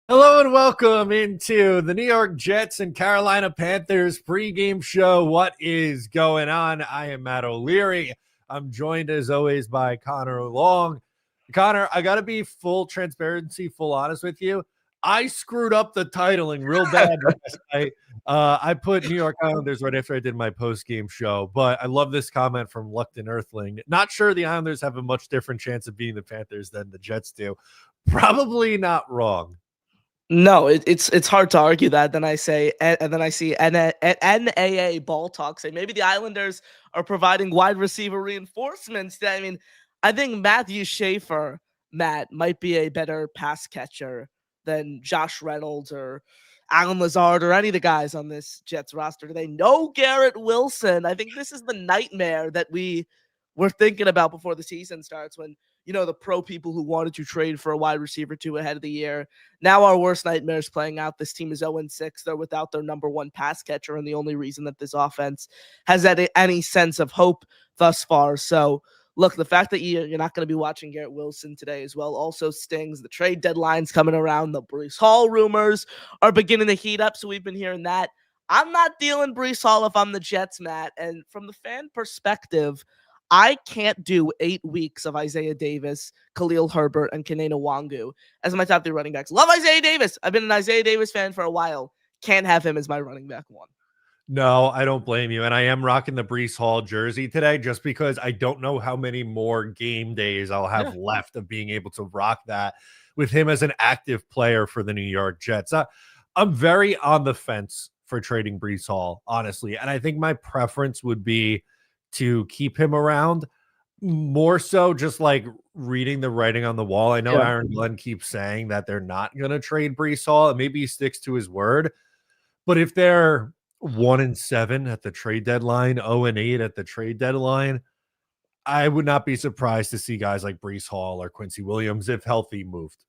Hello and welcome into the New York Jets and Carolina Panthers pregame show. What is going on? I am Matt O'Leary. I'm joined as always by Connor Long. Connor, I got to be full transparency, full honest with you. I screwed up the titling real bad last night. I put New York Islanders right after I did my post-game show, but I love this comment from Luckton Earthling. Not sure the Islanders have a much different chance of beating the Panthers than the Jets do. Probably not wrong. No, it's hard to argue that. Then I see NAA ball talk say maybe the Islanders are providing wide receiver reinforcements. I mean, I think Matthew Schaefer, Matt, might be a better pass catcher than Josh Reynolds or Alan Lazard or any of the guys on this Jets roster today. No Garrett Wilson. I think this is the nightmare that we were thinking about before the season starts when the pro people who wanted to trade for a wide receiver two ahead of the year. Now our worst nightmare is playing out. This team is 0-6. They're without their number one pass catcher, and the only reason that this offense has any sense of hope thus far. So, look, the fact that you're not going to be watching Garrett Wilson today as well also stings. The trade deadline's coming around. The Breece Hall rumors are beginning to heat up, so we've been hearing that. I'm not dealing Breece Hall if I'm the Jets, Matt. And from the fan perspective, I can't do 8 weeks of Isaiah Davis, Khalil Herbert, and Kenena Wangu as my top three running backs. Love Isaiah Davis. I've been an Isaiah Davis fan for a while. Can't have him as my running back one. No, I don't blame you. And I am rocking the Breece Hall jersey today just because I don't know how many more game days I'll have left of being able to rock that with him as an active player for the New York Jets. I'm very on the fence for trading Breece Hall, honestly. And I think my preference would be to keep him around, more so just like reading the writing on the wall. I know Aaron Glenn keeps saying that they're not going to trade Breece Hall, and maybe he sticks to his word. But if they're 1-7 at the trade deadline, 0-8 at the trade deadline, I would not be surprised to see guys like Breece Hall or Quincy Williams, if healthy, moved.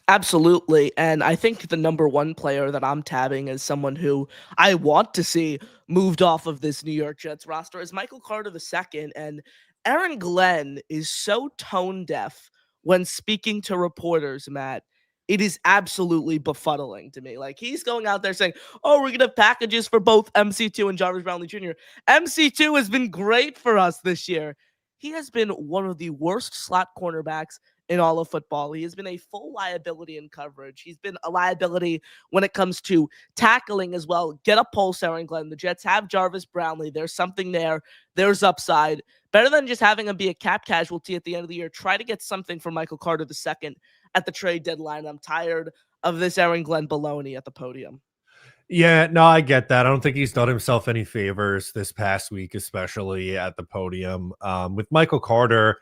Absolutely. And I think the number one player that I'm tabbing as someone who I want to see moved off of this New York Jets roster is Michael Carter II. And Aaron Glenn is so tone deaf when speaking to reporters, Matt. It is absolutely befuddling to me. Like, he's going out there saying, oh, we're going to have packages for both MC2 and Jarvis Brownlee Jr. MC2 has been great for us this year. He has been one of the worst slot cornerbacks in all of football. He has been a full liability in coverage. He's been a liability when it comes to tackling as well. Get a pulse, Aaron Glenn. The Jets have Jarvis Brownlee. There's something there. There's upside. Better than just having him be a cap casualty at the end of the year. Try to get something from Michael Carter II at the trade deadline. I'm tired of this Aaron Glenn baloney at the podium. Yeah, no, I get that. I don't think he's done himself any favors this past week, especially at the podium. With Michael Carter,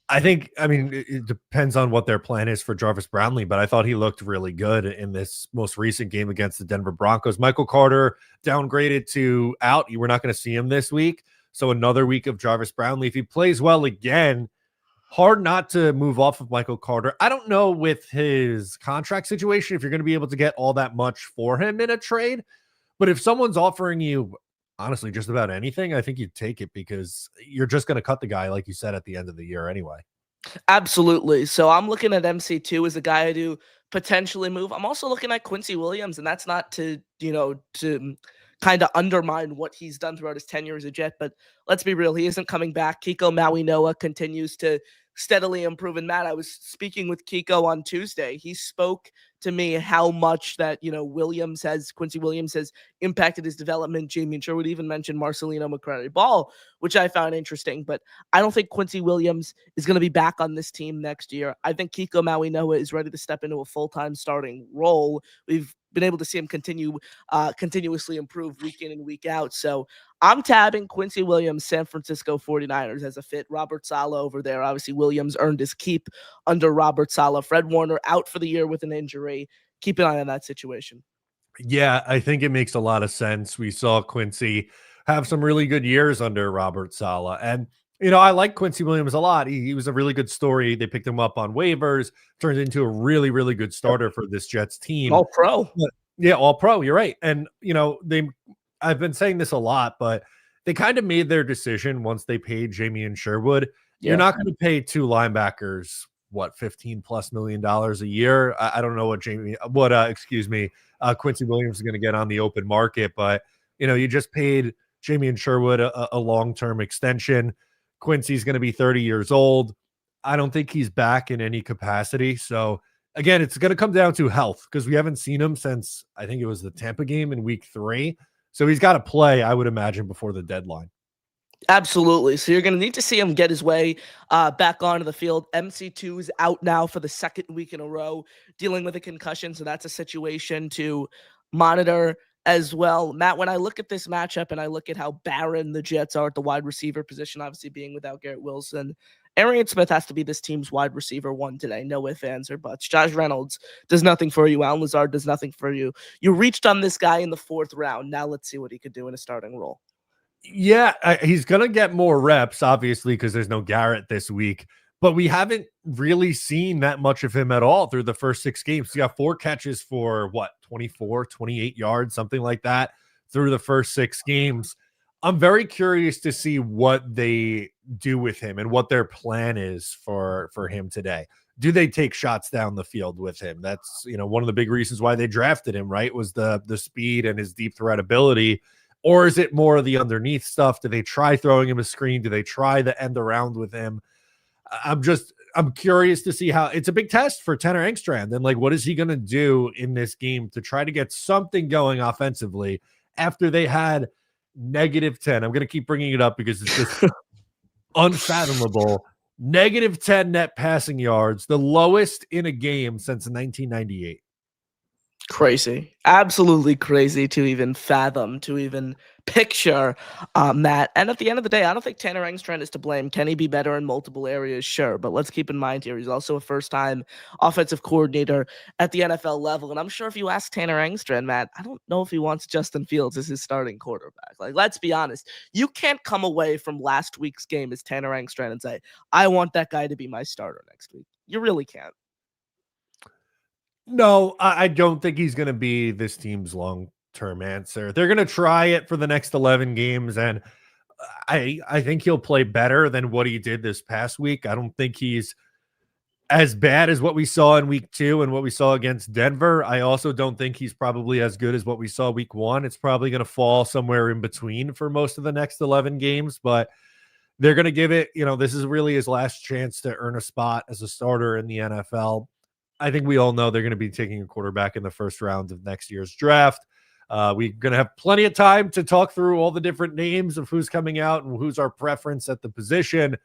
I think, I mean, it depends on what their plan is for Jarvis Brownlee, but I thought he looked really good in this most recent game against the Denver Broncos. Michael Carter downgraded to out. We're not going to see him this week. So another week of Jarvis Brownlee. If he plays well again, hard not to move off of Michael Carter. I don't know with his contract situation if you're going to be able to get all that much for him in a trade, but if someone's offering you honestly just about anything, I think you'd take it because you're just going to cut the guy, like you said, at the end of the year anyway. Absolutely. So I'm looking at MC2 as a guy I do potentially move. I'm also looking at Quincy Williams, and that's not to, to kind of undermine what he's done throughout his tenure as a Jet, but let's be real, he isn't coming back. Kiko Maui Noah continues to steadily improve. And Matt, I was speaking with Kiko on Tuesday. He spoke to me how much that, Quincy Williams has impacted his development. Jamie Sherwood even mentioned Marcelino McCrary Ball, which I found interesting, but I don't think Quincy Williams is going to be back on this team next year. I think Kiko Maui Noah is ready to step into a full-time starting role. We've been able to see him continuously improve week in and week out. So I'm tabbing Quincy Williams, San Francisco 49ers as a fit. Robert Saleh over there. Obviously, Williams earned his keep under Robert Saleh. Fred Warner out for the year with an injury. Keep an eye on that situation. Yeah, I think it makes a lot of sense. We saw Quincy have some really good years under Robert Saleh. And, I like Quincy Williams a lot. He was a really good story. They picked him up on waivers, turned into a really, really good starter for this Jets team. All pro. Yeah, all pro. You're right. And, I've been saying this a lot, but they kind of made their decision once they paid Jamie and Sherwood. Yeah. You're not going to pay two linebackers what, $15+ million a year. I don't know what Quincy Williams is going to get on the open market, but you just paid Jamie Sherwood a long-term extension. Quincy's going to be 30 years old. I don't think he's back in any capacity. So again, it's going to come down to health because we haven't seen him since I think it was the Tampa game in week 3. So he's got to play, I would imagine, before the deadline. Absolutely. So you're going to need to see him get his way back onto the field. MC2 is out now for the second week in a row, dealing with a concussion. So that's a situation to monitor as well. Matt, when I look at this matchup and I look at how barren the Jets are at the wide receiver position, obviously being without Garrett Wilson, Arian Smith has to be this team's wide receiver 1 today. No ifs, ands, or buts. Josh Reynolds does nothing for you. Allen Lazard does nothing for you. You reached on this guy in the 4th round. Now let's see what he could do in a starting role. Yeah, he's going to get more reps, obviously, because there's no Garrett this week. But we haven't really seen that much of him at all through the first 6 games. He got 4 catches for, 24, 28 yards, something like that through the first 6 games. I'm very curious to see what they do with him and what their plan is for him today. Do they take shots down the field with him? That's, one of the big reasons why they drafted him, right, was the speed and his deep threat ability. Or is it more of the underneath stuff? Do they try throwing him a screen? Do they try the end around with him? I'm curious to see how it's a big test for Tanner Engstrand. And what is he going to do in this game to try to get something going offensively after they had -10? I'm going to keep bringing it up because it's just unfathomable. -10 net passing yards, the lowest in a game since 1998. Crazy. Absolutely crazy to even fathom, to even picture that. And at the end of the day, I don't think Tanner Engstrand is to blame. Can he be better in multiple areas? Sure. But let's keep in mind here, he's also a first-time offensive coordinator at the NFL level. And I'm sure if you ask Tanner Engstrand, Matt, I don't know if he wants Justin Fields as his starting quarterback. Let's be honest. You can't come away from last week's game as Tanner Engstrand and say, I want that guy to be my starter next week. You really can't. No, I don't think he's going to be this team's long-term answer. They're going to try it for the next 11 games, and I think he'll play better than what he did this past week. I don't think he's as bad as what we saw in week 2 and what we saw against Denver. I also don't think he's probably as good as what we saw week 1. It's probably going to fall somewhere in between for most of the next 11 games, but they're going to give it, this is really his last chance to earn a spot as a starter in the NFL. I think we all know they're going to be taking a quarterback in the first round of next year's draft. We're going to have plenty of time to talk through all the different names of who's coming out and who's our preference at the position.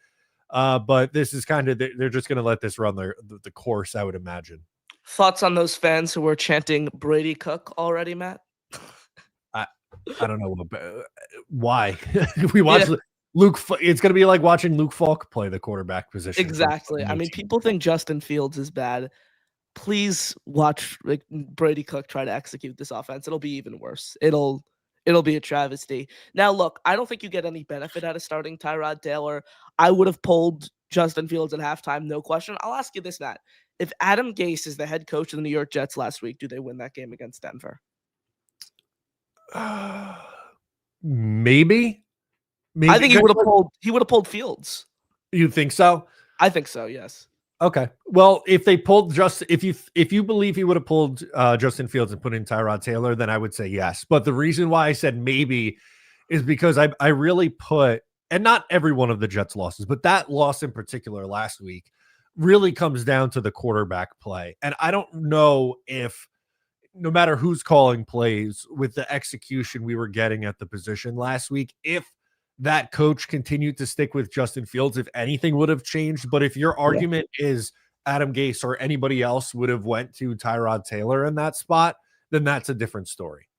But this is they're just going to let this run the course, I would imagine. Thoughts on those fans who were chanting Brady Cook already, Matt? I don't know why. We watched Luke. It's going to be like watching Luke Falk play the quarterback position. Exactly. I mean, people think Justin Fields is bad. Please watch Brady Cook try to execute this offense. It'll be even worse. It'll be a travesty. Now, look, I don't think you get any benefit out of starting Tyrod Taylor. I would have pulled Justin Fields at halftime, no question. I'll ask you this, Matt. If Adam Gase is the head coach of the New York Jets last week, do they win that game against Denver? Maybe. I think he would have pulled Fields. You think so? I think so, yes. Okay. Well, if they pulled if you believe he would have pulled Justin Fields and put in Tyrod Taylor, then I would say yes. But the reason why I said maybe is because I really put, and not every one of the Jets losses, but that loss in particular last week really comes down to the quarterback play. And I don't know if, no matter who's calling plays, with the execution we were getting at the position last week, if that coach continued to stick with Justin Fields, if anything would have changed. But if your argument is Adam Gase or anybody else would have went to Tyrod Taylor in that spot, then that's a different story.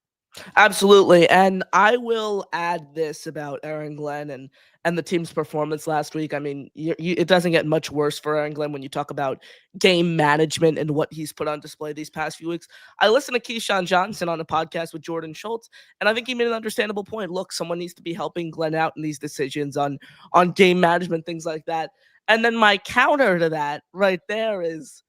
Absolutely. And I will add this about Aaron Glenn and the team's performance last week. I mean, it doesn't get much worse for Aaron Glenn when you talk about game management and what he's put on display these past few weeks. I listened to Keyshawn Johnson on a podcast with Jordan Schultz, and I think he made an understandable point. Look, someone needs to be helping Glenn out in these decisions on game management, things like that. And then my counter to that right there is,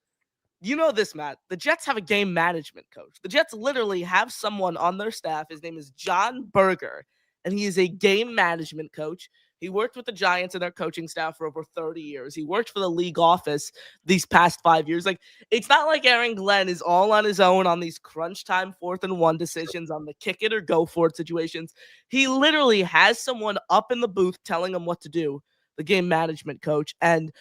you know this, Matt. The Jets have a game management coach. The Jets literally have someone on their staff. His name is John Berger, and he is a game management coach. He worked with the Giants and their coaching staff for over 30 years. He worked for the league office these past 5 years. Like, it's not like Aaron Glenn is all on his own on these crunch time 4th-and-1 decisions, on the kick it or go for it situations. He literally has someone up in the booth telling him what to do, the game management coach. And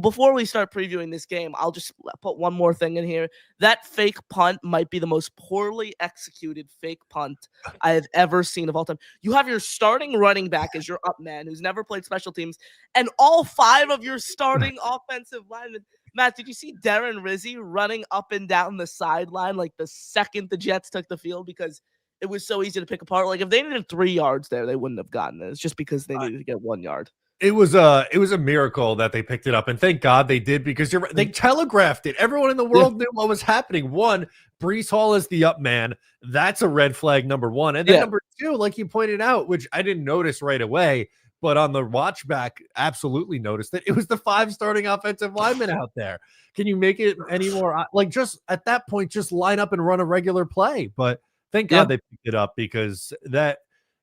before we start previewing this game, I'll just put one more thing in here. That fake punt might be the most poorly executed fake punt I have ever seen of all time. You have your starting running back as your up man who's never played special teams, and all 5 of your starting offensive linemen. Matt, did you see Darren Rizzi running up and down the sideline like the second the Jets took the field, because it was so easy to pick apart? Like, if they needed 3 yards there, they wouldn't have gotten it. It's just because they needed to get 1 yard. It was a miracle that they picked it up, and thank God they did, because they telegraphed it. Everyone in the world knew what was happening. One, Breece Hall is the up man. That's a red flag, number one. And then number two, like you pointed out, which I didn't notice right away, but on the watch back, absolutely noticed that it was the 5 starting offensive linemen out there. Can you make it any more, like, just at that point, just line up and run a regular play? But thank God they picked it up, because that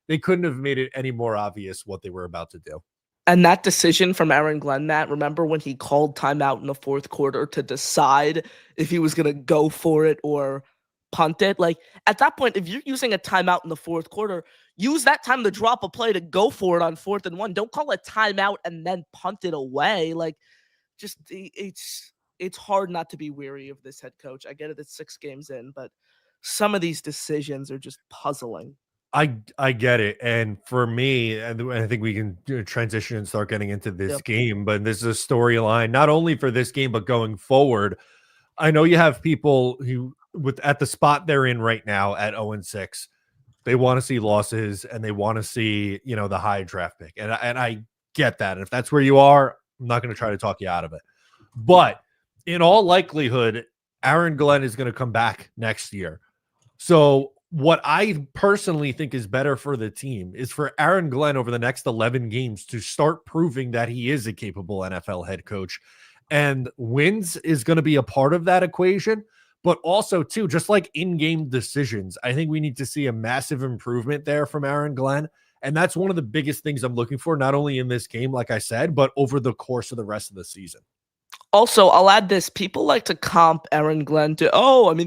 they couldn't have made it any more obvious what they were about to do. And that decision from Aaron Glenn, Matt, remember when he called timeout in the 4th quarter to decide if he was going to go for it or punt it? Like, at that point, if you're using a timeout in the 4th quarter, use that time to drop a play to go for it on 4th-and-1. Don't call a timeout and then punt it away. Like, just it's hard not to be weary of this head coach. I get it, it's 6 games in, but some of these decisions are just puzzling. I get it. And for me, and I think we can transition and start getting into this game, but this is a storyline, not only for this game, but going forward. I know you have people who, at the spot they're in right now at 0-6, they want to see losses and they want to see, the high draft pick. And I get that. And if that's where you are, I'm not going to try to talk you out of it. But in all likelihood, Aaron Glenn is going to come back next year. So what I personally think is better for the team is for Aaron Glenn over the next 11 games to start proving that he is a capable NFL head coach. And wins is going to be a part of that equation. But also, too, just like in-game decisions, I think we need to see a massive improvement there from Aaron Glenn. And that's one of the biggest things I'm looking for, not only in this game, like I said, but over the course of the rest of the season. Also, I'll add this. People like to comp Aaron Glenn to,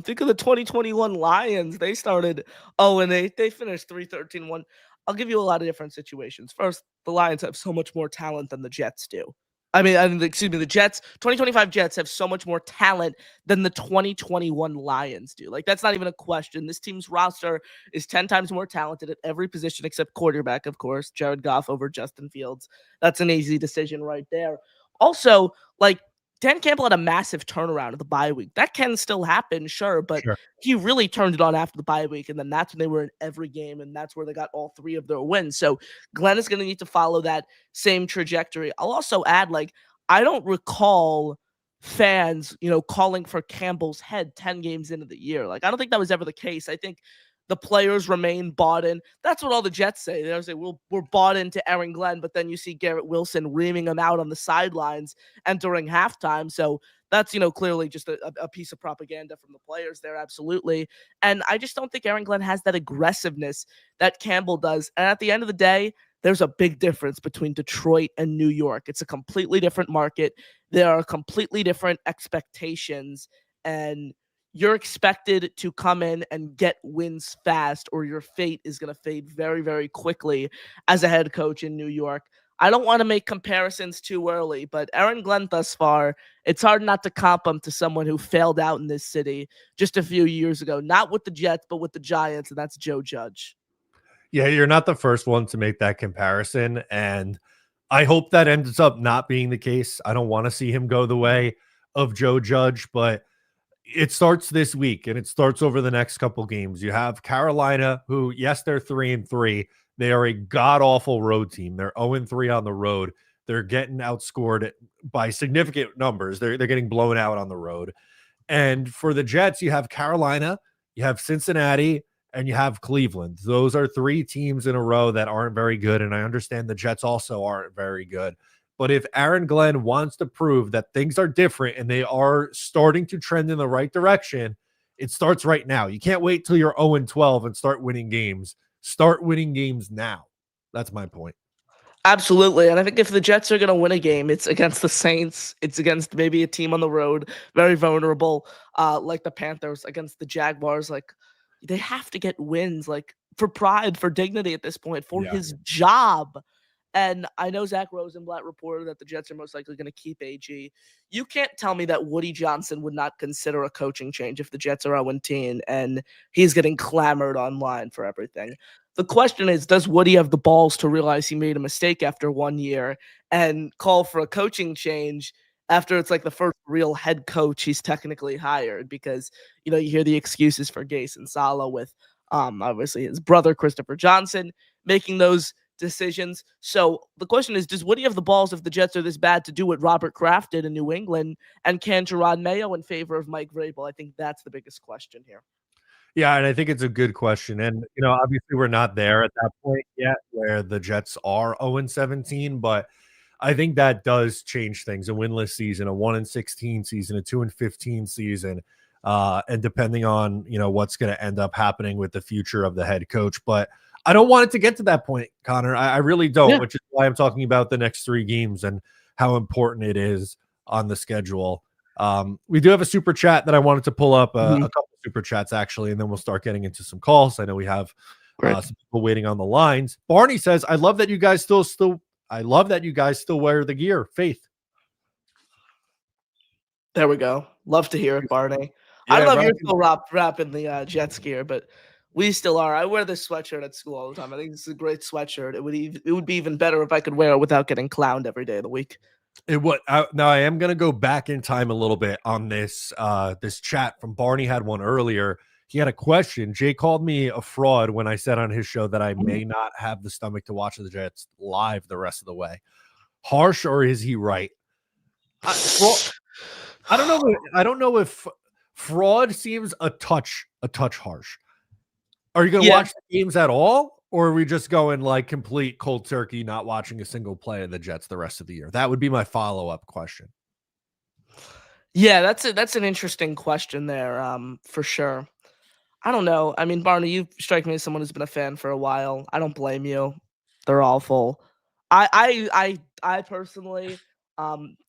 think of the 2021 Lions. They started 0-8. They finished 3-13-1. I'll give you a lot of different situations. First, the Lions have so much more talent than the Jets do. The Jets, 2025 Jets have so much more talent than the 2021 Lions do. Like, that's not even a question. This team's roster is 10 times more talented at every position except quarterback, of course. Jared Goff over Justin Fields. That's an easy decision right there. Also, like, Dan Campbell had a massive turnaround at the bye week. That can still happen, sure, but he really turned it on after the bye week, and then that's when they were in every game, and that's where they got all 3 of their wins. So Glenn is going to need to follow that same trajectory. I'll also add, like, I don't recall fans, calling for Campbell's head 10 games into the year. Like, I don't think that was ever the case. I think the players remain bought in. That's what all the Jets say. They say, we're bought into Aaron Glenn, but then you see Garrett Wilson reaming him out on the sidelines entering halftime. So that's, clearly just a piece of propaganda from the players there, absolutely. And I just don't think Aaron Glenn has that aggressiveness that Campbell does. And at the end of the day, there's a big difference between Detroit and New York. It's a completely different market. There are completely different expectations, and you're expected to come in and get wins fast, or your fate is going to fade very, very quickly as a head coach in New York. I don't want to make comparisons too early, but Aaron Glenn thus far, it's hard not to comp him to someone who failed out in this city just a few years ago, not with the Jets, but with the Giants, and that's Joe Judge. Yeah, you're not the first one to make that comparison, and I hope that ends up not being the case. I don't want to see him go the way of Joe Judge, but it starts this week, and it starts over the next couple games. You have Carolina, who, yes, they're 3-3. They are a god-awful road team. They're 0-3 on the road. They're getting outscored by significant numbers. They're getting blown out on the road. And for the Jets, you have Carolina, you have Cincinnati, and you have Cleveland. Those are 3 teams in a row that aren't very good, and I understand the Jets also aren't very good. But if Aaron Glenn wants to prove that things are different and they are starting to trend in the right direction, it starts right now. You can't wait till you're 0-12 and start winning games. Start winning games now. That's my point. Absolutely, and I think if the Jets are gonna win a game, it's against the Saints, it's against maybe a team on the road, very vulnerable, like the Panthers, against the Jaguars, like, they have to get wins, like, for pride, for dignity at this point, for Yeah. his job, and I know Zach Rosenblatt reported that the Jets are most likely gonna keep AG. You can't tell me that Woody Johnson would not consider a coaching change if the Jets are 0-10 and he's getting clamored online for everything. The question is, does Woody have the balls to realize he made a mistake after 1 year and call for a coaching change after it's like the first real head coach he's technically hired? Because, you hear the excuses for Gase and Saleh with obviously his brother Christopher Johnson making those decisions. So the question is, does Woody have the balls if the Jets are this bad to do what Robert Kraft did in New England, and can Gerard Mayo in favor of Mike Vrabel? I think that's the biggest question here. Yeah, and I think it's a good question. And, obviously we're not there at that point yet where the Jets are 0-17, but I think that does change things. A winless season, a 1-16 season, a 2-15 season, and depending on, what's going to end up happening with the future of the head coach. But I don't want it to get to that point, Connor. I really don't, Yeah. which is why I'm talking about the next 3 games and how important it is on the schedule. We do have a super chat that I wanted to pull up, a couple super chats actually, and then we'll start getting into some calls. I know we have Great. some people waiting on the lines. Barney says, "I love that you guys still wear the gear." Faith. There we go. Love to hear it, Barney. I don't Yeah, know if you're rocking. still rapping the Jets gear, but we still are. I wear this sweatshirt at school all the time. I think this is a great sweatshirt. It would be even better if I could wear it without getting clowned every day of the week. Now I am gonna go back in time a little bit on this chat from Barney. Had one earlier. He had a question. Jay called me a fraud when I said on his show that I may not have the stomach to watch the Jets live the rest of the way. Harsh, or is he right? I don't know. I don't know if fraud seems a touch harsh. Are you going to Yeah. watch the games at all, or are we just going like complete cold turkey, not watching a single play of the Jets the rest of the year? That would be my follow-up question. Yeah, that's an interesting question there, for sure. I don't know. I mean, Barney, you strike me as someone who's been a fan for a while. I don't blame you. They're awful. I personally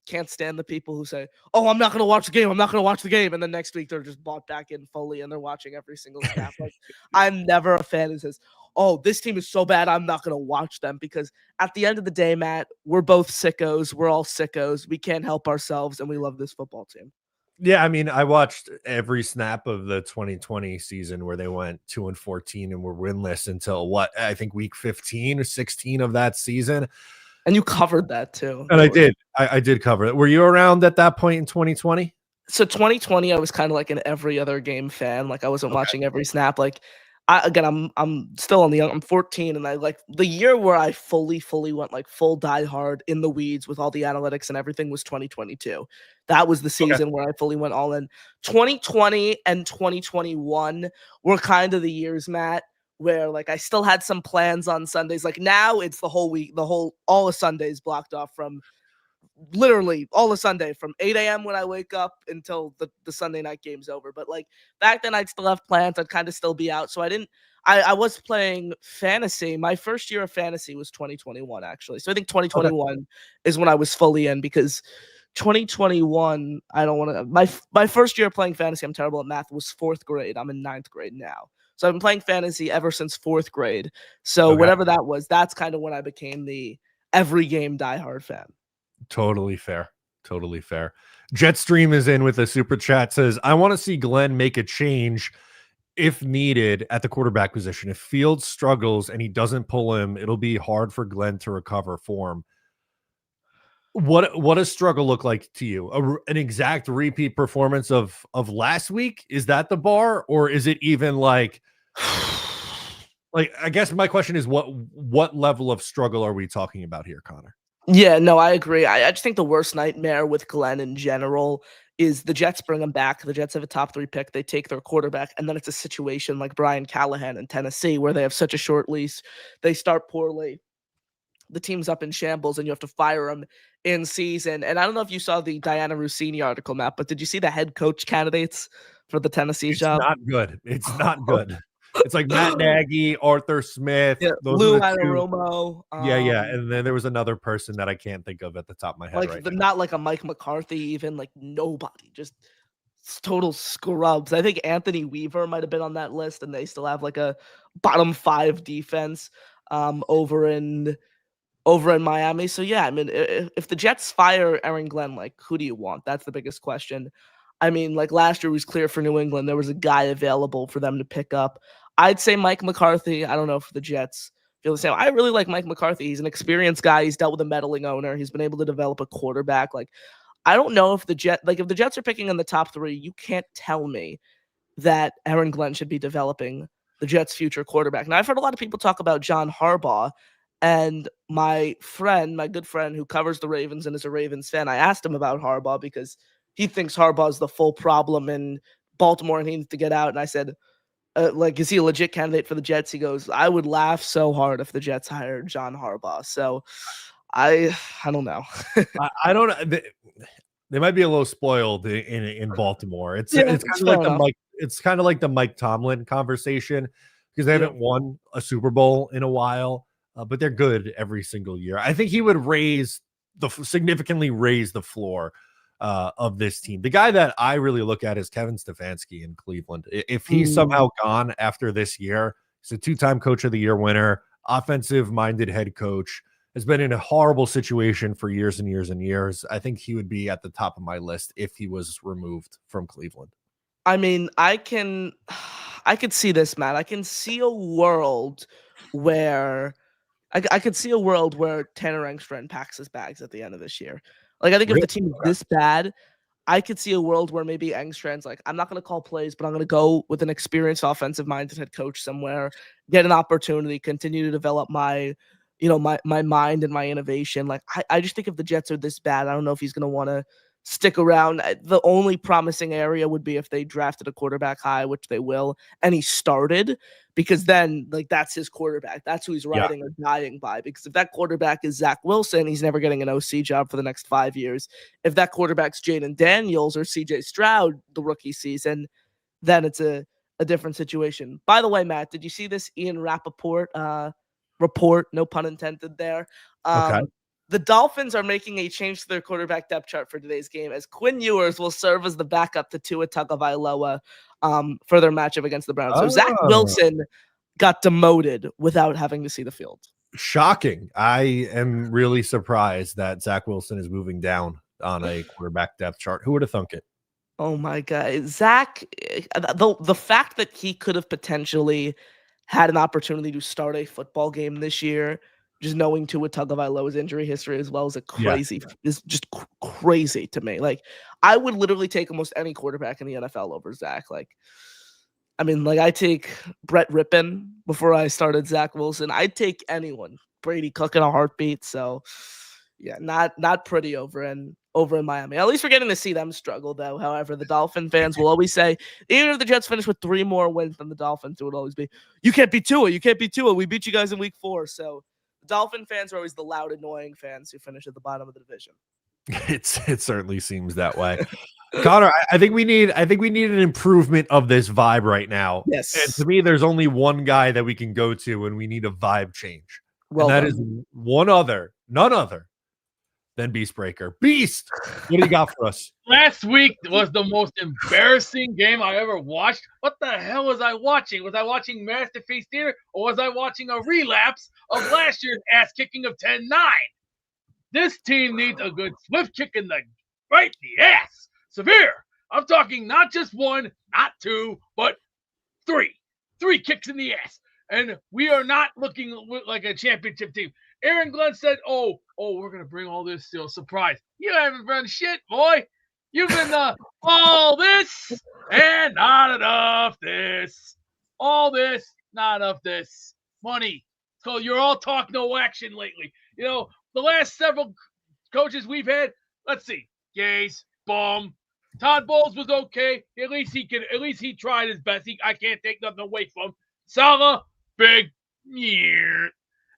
can't stand the people who say, "Oh, I'm not gonna watch the game. I'm not gonna watch the game," and then next week they're just bought back in fully and they're watching every single snap. Like, I'm never a fan who says, "Oh, this team is so bad, I'm not gonna watch them," because at the end of the day, Matt, we're both sickos. We're all sickos. We can't help ourselves, and we love this football team. Yeah, I mean, I watched every snap of the 2020 season where they went 2-14 and were winless until I think week 15 or 16 of that season. And you covered that too. And I did. I did cover it. Were you around at that point in 2020? So 2020, I was kind of like an every other game fan. Like I wasn't Okay. watching every snap. Like I'm still on the young. I'm 14, and I like the year where I fully went like full die hard in the weeds with all the analytics and everything was 2022. That was the Okay. season where I fully went all in. 2020 and 2021 were kind of the years, Matt, where like I still had some plans on Sundays. Like now it's the whole week, all of Sundays blocked off from literally all of Sunday from 8 a.m. when I wake up until the Sunday night game's over. But like back then I'd still have plans. I'd kind of still be out. So I was playing fantasy. My first year of fantasy was 2021, actually. So I think 2021 is when I was fully in, because 2021, I don't want to my first year playing fantasy, I'm terrible at math, was 4th grade. I'm in 9th grade now. So I've been playing fantasy ever since 4th grade. So whatever that was, that's kind of when I became the every game diehard fan. Totally fair. Totally fair. Jetstream is in with a super chat, says, "I want to see Glenn make a change if needed at the quarterback position. If Fields struggles and he doesn't pull him, it'll be hard for Glenn to recover form." What does struggle look like to you? An exact repeat performance of last week? Is that the bar, or is it even like I guess my question is what level of struggle are we talking about here, Connor? Yeah, no, I agree. I just think the worst nightmare with Glenn in general is the Jets bring him back. The Jets have a top 3 pick. They take their quarterback, and then it's a situation like Brian Callahan in Tennessee where they have such a short lease. They start poorly. The team's up in shambles, and you have to fire him in season. And I don't know if you saw the Diana Rossini article, Matt, but did you see the head coach candidates for the Tennessee It's job? not good. It's not good. It's like Matt Nagy, Arthur Smith. Yeah, Those are Lou the two. Anarumo. Yeah. And then there was another person that I can't think of at the top of my head Like right the now. not like a Mike McCarthy, even like nobody, just total scrubs. I think Anthony Weaver might have been on that list, and they still have like a bottom 5 defense over in Miami. So yeah, I mean, if the Jets fire Aaron Glenn, like who do you want? That's the biggest question. I mean, like last year was clear for New England. There was a guy available for them to pick up. I'd say Mike McCarthy. I don't know if the Jets feel the same. I really like Mike McCarthy. He's an experienced guy. He's dealt with a meddling owner. He's been able to develop a quarterback. Like, I don't know if if the Jets are picking in the top 3, you can't tell me that Aaron Glenn should be developing the Jets' future quarterback. Now, I've heard a lot of people talk about John Harbaugh, and my good friend who covers the Ravens and is a Ravens fan, I asked him about Harbaugh because he thinks Harbaugh is the full problem in Baltimore and he needs to get out. And I said, is he a legit candidate for the Jets? He goes, I would laugh so hard if the Jets hired John Harbaugh. So I don't know. I don't know. They might be a little spoiled in Baltimore. It's kind of like the Mike Tomlin conversation because they haven't won a Super Bowl in a while, but they're good every single year. I think he would significantly raise the floor of this team. The guy that I really look at is Kevin Stefanski in Cleveland. If he's somehow gone after this year, he's a 2-time Coach of the Year winner, offensive-minded head coach. Has been in a horrible situation for years and years and years. I think he would be at the top of my list if he was removed from Cleveland. I mean, I could see this, Matt. I can see a world where I could see a world where Tanner Engstrand packs his bags at the end of this year. Like, I think if the team is this bad, I could see a world where maybe Engstrand's like, I'm not going to call plays, but I'm going to go with an experienced offensive-minded head coach somewhere, get an opportunity, continue to develop my mind and my innovation. Like, I just think if the Jets are this bad, I don't know if he's going to want to stick around. The only promising area would be if they drafted a quarterback high, which they will, and he started, because then like that's his quarterback. That's who he's riding or dying by. Because if that quarterback is Zach Wilson, he's never getting an OC job for the next 5 years. If that quarterback's Jaden Daniels or CJ Stroud, the rookie season, then it's a different situation. By the way, Matt, did you see this Ian Rappaport report, no pun intended there? Okay. The Dolphins are making a change to their quarterback depth chart for today's game, as Quinn Ewers will serve as the backup to Tua Tagovailoa for their matchup against the Browns. So Zach Wilson got demoted without having to see the field. Shocking. I am really surprised that Zach Wilson is moving down on a quarterback depth chart. Who would have thunk it? Oh my God. Zach, the fact that he could have potentially had an opportunity to start a football game this year, just knowing Tua Tagovailoa's injury history as well, is is just crazy to me. Like, I would literally take almost any quarterback in the NFL over Zach. Like, I mean, like, I take Brett Rippon before I started Zach Wilson. I'd take anyone. Brady Cook in a heartbeat. So yeah, not pretty over in Miami. At least we're getting to see them struggle, though. However, the Dolphin fans will always say, even if the Jets finish with 3 more wins than the Dolphins, it would always be, you can't beat Tua. You can't beat Tua. We beat you guys in week 4. So Dolphin fans are always the loud, annoying fans who finish at the bottom of the division. It certainly seems that way. Connor, I think we need an improvement of this vibe right now. Yes. And to me, there's only one guy that we can go to when we need a vibe change. Well, and that is none other than Beast Breaker. Beast, what do you got for us? Last week was the most embarrassing game I ever watched. What the hell was I watching? Was I watching Masterpiece Theater, or was I watching a relapse of last year's ass kicking of 10-9? This team needs a good swift kick in the ass. Severe. I'm talking not just 1, not 2, but 3. 3 kicks in the ass. And we are not looking like a championship team. Aaron Glenn said, oh, we're going to bring all this surprise. You haven't run shit, boy. You've been all this and not enough this. All this, not enough this. Money. So you're all talk, no action lately. You know, the last several coaches we've had, let's see. Gaze, Baum. Todd Bowles was okay. At least he tried his best. I can't take nothing away from him. Salah, big,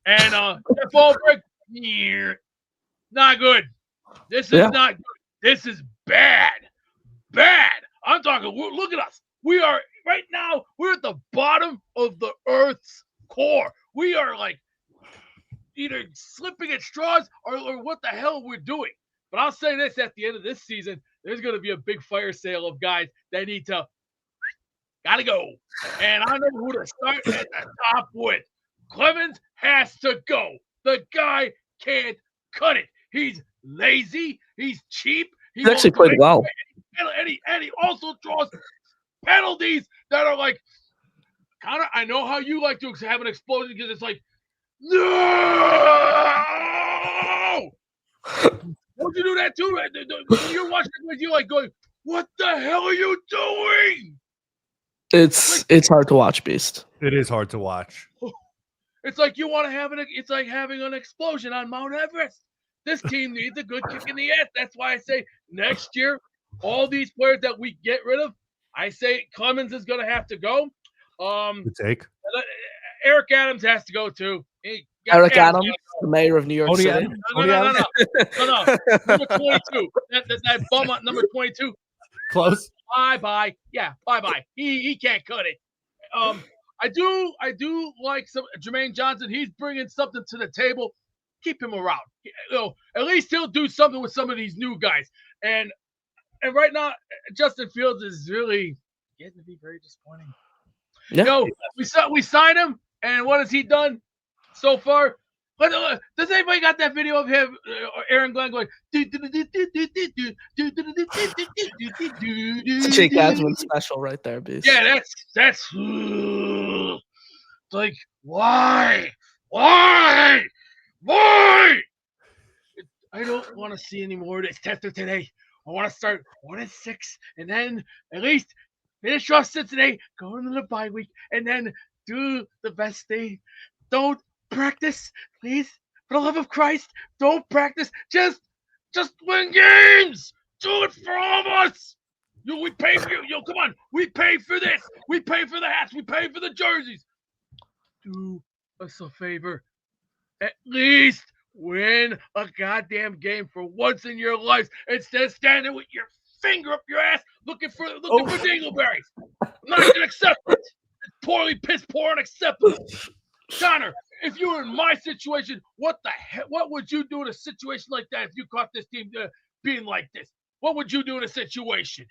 and Jeff Ulbrich, not good. This is not good. This is bad. I'm talking, look at us. We are, right now, we're at the bottom of the Earth's core. We are like either slipping at straws or what the hell we're doing. But I'll say this, at the end of this season, there's going to be a big fire sale of guys that need to gotta go. And I know who to start at the top with. Clemens has to go. The guy can't cut it. He's lazy. He's cheap. He's actually played well. And he also draws penalties that are like, Connor, I know how you like to have an explosion because it's like, no! Don't you do that too? When you're watching it, you're like going, what the hell are you doing? It's hard to watch, Beast. It is hard to watch. It's like you want to have it. It's like having an explosion on Mount Everest. This team needs a good kick in the ass. That's why I say next year, all these players that we get rid of, I say Clemens is going to have to go. Good take. Eric Adams has to go too. Eric Adams, the mayor of New York City. No. Number 22. That bum on number 22. Close. Bye. Yeah, bye. He can't cut it. I do like some Jermaine Johnson. He's bringing something to the table. Keep him around. At least he'll do something with some of these new guys. And right now, Justin Fields is really getting to be very disappointing. Yeah. We signed him, and what has he done so far? Does anybody got that video of him, Aaron Glenn going? It's a Jake Asman special right there, Beast. Yeah, that's like why? I don't want to see any more of this after today. I want to start 1-6, and then at least finish off Cincinnati, go into the bye week, and then do the best thing. Don't practice, please. For the love of Christ, don't practice. Just win games. Do it for all of us. We pay for you. Come on. We pay for this. We pay for the hats. We pay for the jerseys. Do us a favor. At least win a goddamn game for once in your life instead of standing with your finger up your ass looking for dingleberries. I'm not going to accept it. It's poorly piss poor and acceptable. Connor, if you were in my situation, what would you do in a situation like that if you caught this team being like this? What would you do in a situation?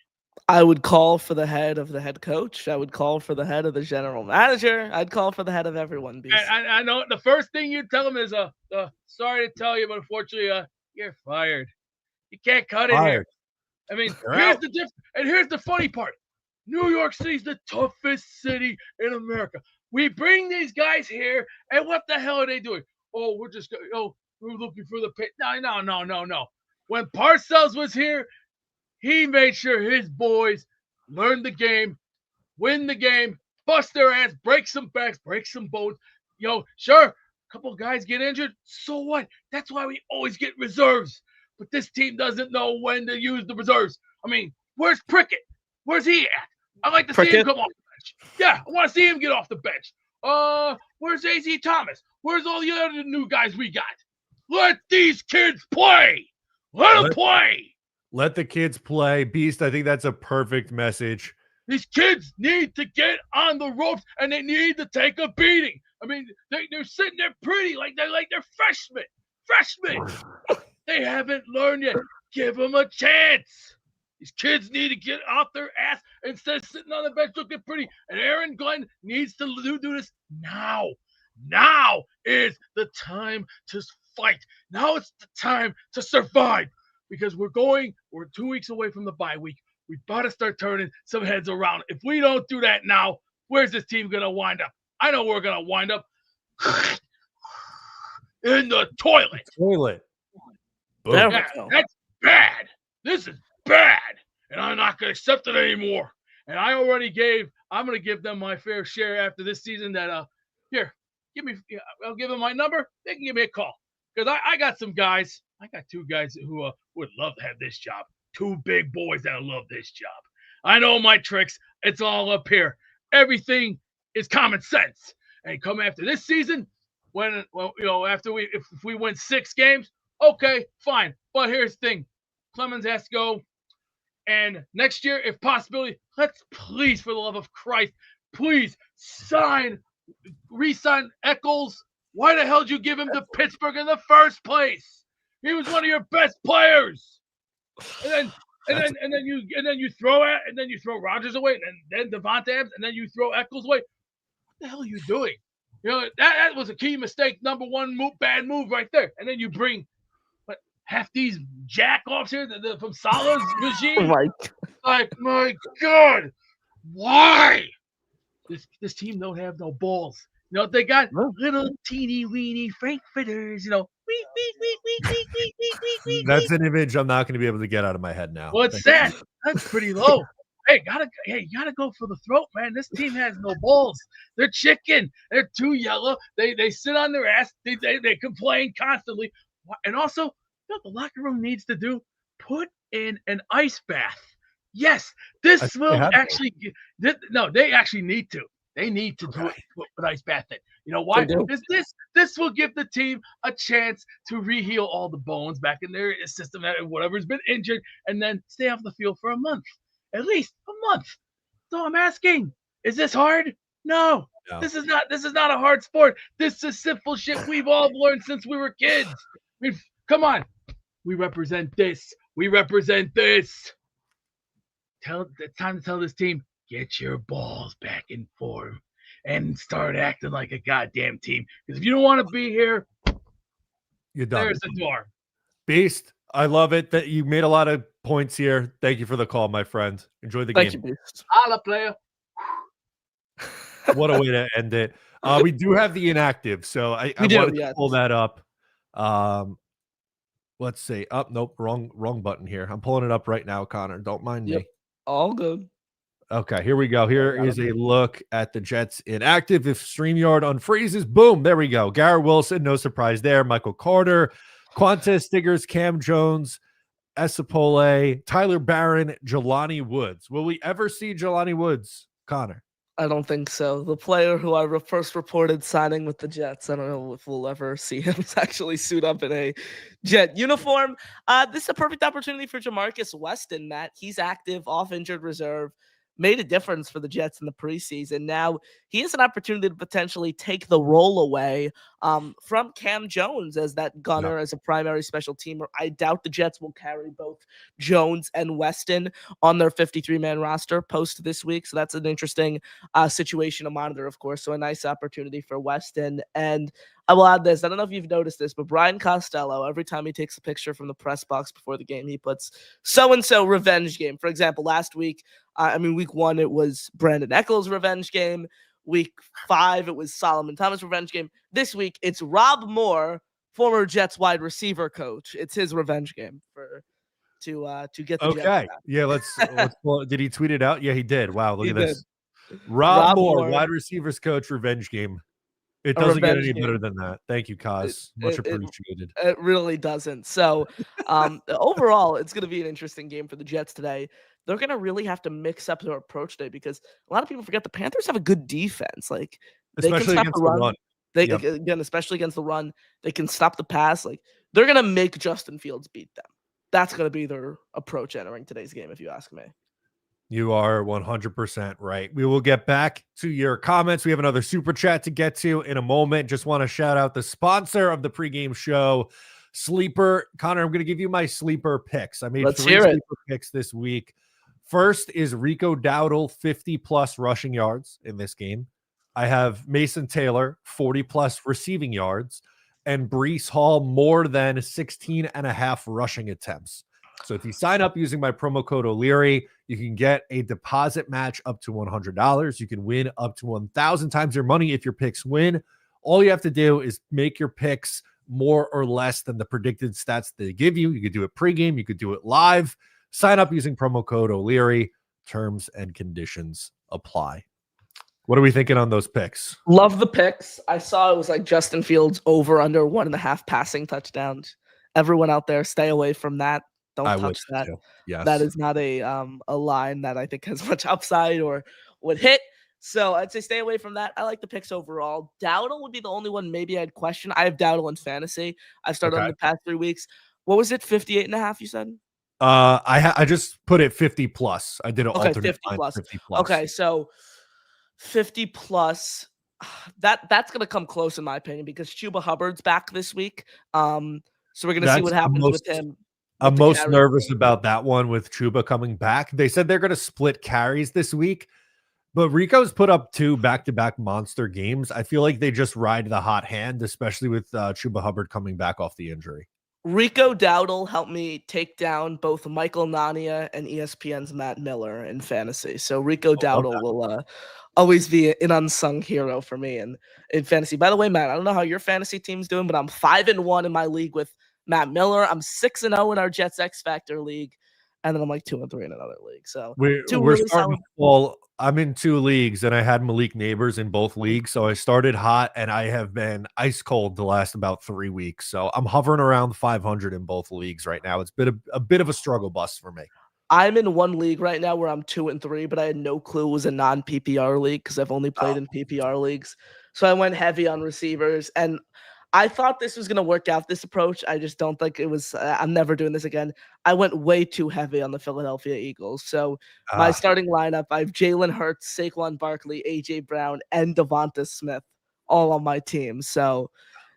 I would call for the head of the head coach. I would call for the head of the general manager. I'd call for the head of everyone. I know the first thing you tell them is, sorry to tell you, but unfortunately, you're fired. You can't cut it here. I mean, here's the difference. And here's the funny part. New York City's the toughest city in America. We bring these guys here, and what the hell are they doing? Oh, we're looking for the pit. No. When Parcells was here, he made sure his boys learn the game, win the game, bust their ass, break some backs, break some bones. Sure, a couple guys get injured. So what? That's why we always get reserves. But this team doesn't know when to use the reserves. I mean, where's Prickett? Where's he at? I'd like to see him come off the bench. Yeah, I want to see him get off the bench. Where's A.Z. Thomas? Where's all the other new guys we got? Let these kids play. Let them play. Let the kids play. Beast, I think that's a perfect message. These kids need to get on the ropes, and they need to take a beating. I mean, they're sitting there pretty like they're freshmen. They haven't learned yet. Give them a chance. These kids need to get off their ass instead of sitting on the bench looking pretty. And Aaron Glenn needs to do this now. Now is the time to fight. Now it's the time to survive. Because we're 2 weeks away from the bye week. We've got to start turning some heads around. If we don't do that now, where's this team going to wind up? I know we're going to wind up in the toilet. Boom. Yeah, that's bad. This is bad. And I'm not going to accept it anymore. And I'm going to give them my fair share after this season that, I'll give them my number. They can give me a call. Because I got some guys. I got 2 guys who would love to have this job. 2 big boys that love this job. I know my tricks. It's all up here. Everything is common sense. And come after this season, if we win 6 games, okay, fine. But here's the thing. Clemens has to go. And next year, if possibility, let's please, for the love of Christ, please re-sign Eccles. Why the hell did you give him to Pittsburgh in the first place? He was one of your best players. And then you throw Rodgers away, and then Devontae Adams, and then you throw Eccles away. What the hell are you doing? That was a key mistake, number one bad move right there. And then you bring half these jack-offs here from Salah's regime. Like, my God, why? This team don't have no balls. They got little teeny weeny frankfurters, That's an image I'm not going to be able to get out of my head now. What's that? That's pretty low. Hey, you gotta go for the throat, man. This team has no balls. They're chicken. They're too yellow. They sit on their ass. They complain constantly. And also, what the locker room needs to do, put in an ice bath. Yes, this will actually. No, they actually need to. They need to do it with ice bath. You know why? Because this will give the team a chance to reheal all the bones back in their system, whatever's been injured, and then stay off the field for a month. At least a month. So I'm asking, is this hard? No. This is not a hard sport. This is simple shit we've all learned since we were kids. Come on. We represent this. We represent this. It's time to tell this team, get your balls back in form and start acting like a goddamn team. Because if you don't want to be here, you're done. There's the door. Beast, I love it that you made a lot of points here. Thank you for the call, my friend. Enjoy the game. Thank you, Beast. Holla, player. What a way to end it. We do have the inactive, so I wanted to pull that up. Let's see. Nope, wrong button here. I'm pulling it up right now, Connor. Don't mind me. All good. Okay, here we go. Here is a look at the Jets inactive. If StreamYard unfreezes, boom, there we go. Garrett Wilson, no surprise there. Michael Carter, Quantez Stiggers, Cam Jones, Esapole, Tyler Barron, Jelani Woods. Will we ever see Jelani Woods, Connor? I don't think so. The player who I first reported signing with the Jets, I don't know if we'll ever see him actually suit up in a Jet uniform. This is a perfect opportunity for Jamarcus Weston, Matt. He's active, off injured reserve, made a difference for the Jets in the preseason. Now, he has an opportunity to potentially take the role away from Cam Jones as that gunner, as a primary special teamer. I doubt the Jets will carry both Jones and Weston on their 53-man roster post this week. So that's an interesting situation to monitor, of course. So a nice opportunity for Weston. And I will add this. I don't know if you've noticed this, but Brian Costello, every time he takes a picture from the press box before the game, he puts so-and-so revenge game. For example, last week, week 1, it was Brandon Eccles' revenge game. Week 5, it was Solomon Thomas' revenge game. This week, it's Rob Moore, former Jets wide receiver coach. It's his revenge game to get the Jets back. Yeah, let's did he tweet it out? Yeah, he did. Wow, look at this. Rob Moore, wide receivers coach, revenge game. It doesn't get any better than that. Thank you, Kaz. Much appreciated. It really doesn't. So overall, it's going to be an interesting game for the Jets today. They're going to really have to mix up their approach today because a lot of people forget the Panthers have a good defense. Like, they especially can stop against the run. Again, especially against the run, they can stop the pass. Like, they're going to make Justin Fields beat them. That's going to be their approach entering today's game, if you ask me. You are 100% right. We will get back to your comments. We have another super chat to get to in a moment. Just want to shout out the sponsor of the pregame show, Sleeper. Connor, I'm going to give you my sleeper picks. I made 3 sleeper picks this week. First is Rico Dowdle, 50-plus rushing yards in this game. I have Mason Taylor, 40-plus receiving yards, and Breece Hall, more than 16.5 rushing attempts. So if you sign up using my promo code O'Leary, you can get a deposit match up to $100. You can win up to 1,000 times your money if your picks win. All you have to do is make your picks more or less than the predicted stats they give you. You could do it pregame. You could do it live. Sign up using promo code O'Leary. Terms and conditions apply. What are we thinking on those picks? Love the picks. I saw it was like Justin Fields over under 1.5 passing touchdowns. Everyone out there, stay away from that. Don't touch that. Yes. That is not a line that I think has much upside or would hit. So I'd say stay away from that. I like the picks overall. Dowdle would be the only one maybe I'd question. I have Dowdle in fantasy. I've started on the past 3 weeks. What was it? 58.5, you said? I just put it 50 plus. I did an alternate 50 plus. 50 plus. Okay, so 50 plus. That's gonna come close in my opinion because Chuba Hubbard's back this week. So we're gonna see what happens with him. I'm most nervous about that one with Chuba coming back. They said they're going to split carries this week, but Rico's put up 2 back-to-back monster games. I feel like they just ride the hot hand, especially with Chuba Hubbard coming back off the injury. Rico Dowdle helped me take down both Michael Nania and ESPN's Matt Miller in fantasy. So Rico Dowdle will always be an unsung hero for me in fantasy. By the way, Matt, I don't know how your fantasy team's doing, but I'm 5-1 in my league with Matt Miller. I'm 6-0 in our Jets X Factor league, and then I'm like 2-3 in another league. So we're really starting to fall. I'm in 2 leagues, and I had Malik Neighbors in both leagues. So I started hot, and I have been ice cold the last about 3 weeks. So I'm hovering around 500 in both leagues right now. It's been a bit of a struggle bus for me. I'm in one league right now where I'm 2-3, but I had no clue it was a non-PPR league because I've only played in PPR leagues. So I went heavy on receivers, and I thought this was going to work out, this approach. I just don't think it was. I'm never doing this again. I went way too heavy on the Philadelphia Eagles. So my starting lineup, I have Jalen Hurts, Saquon Barkley, A.J. Brown, and Devonta Smith all on my team. So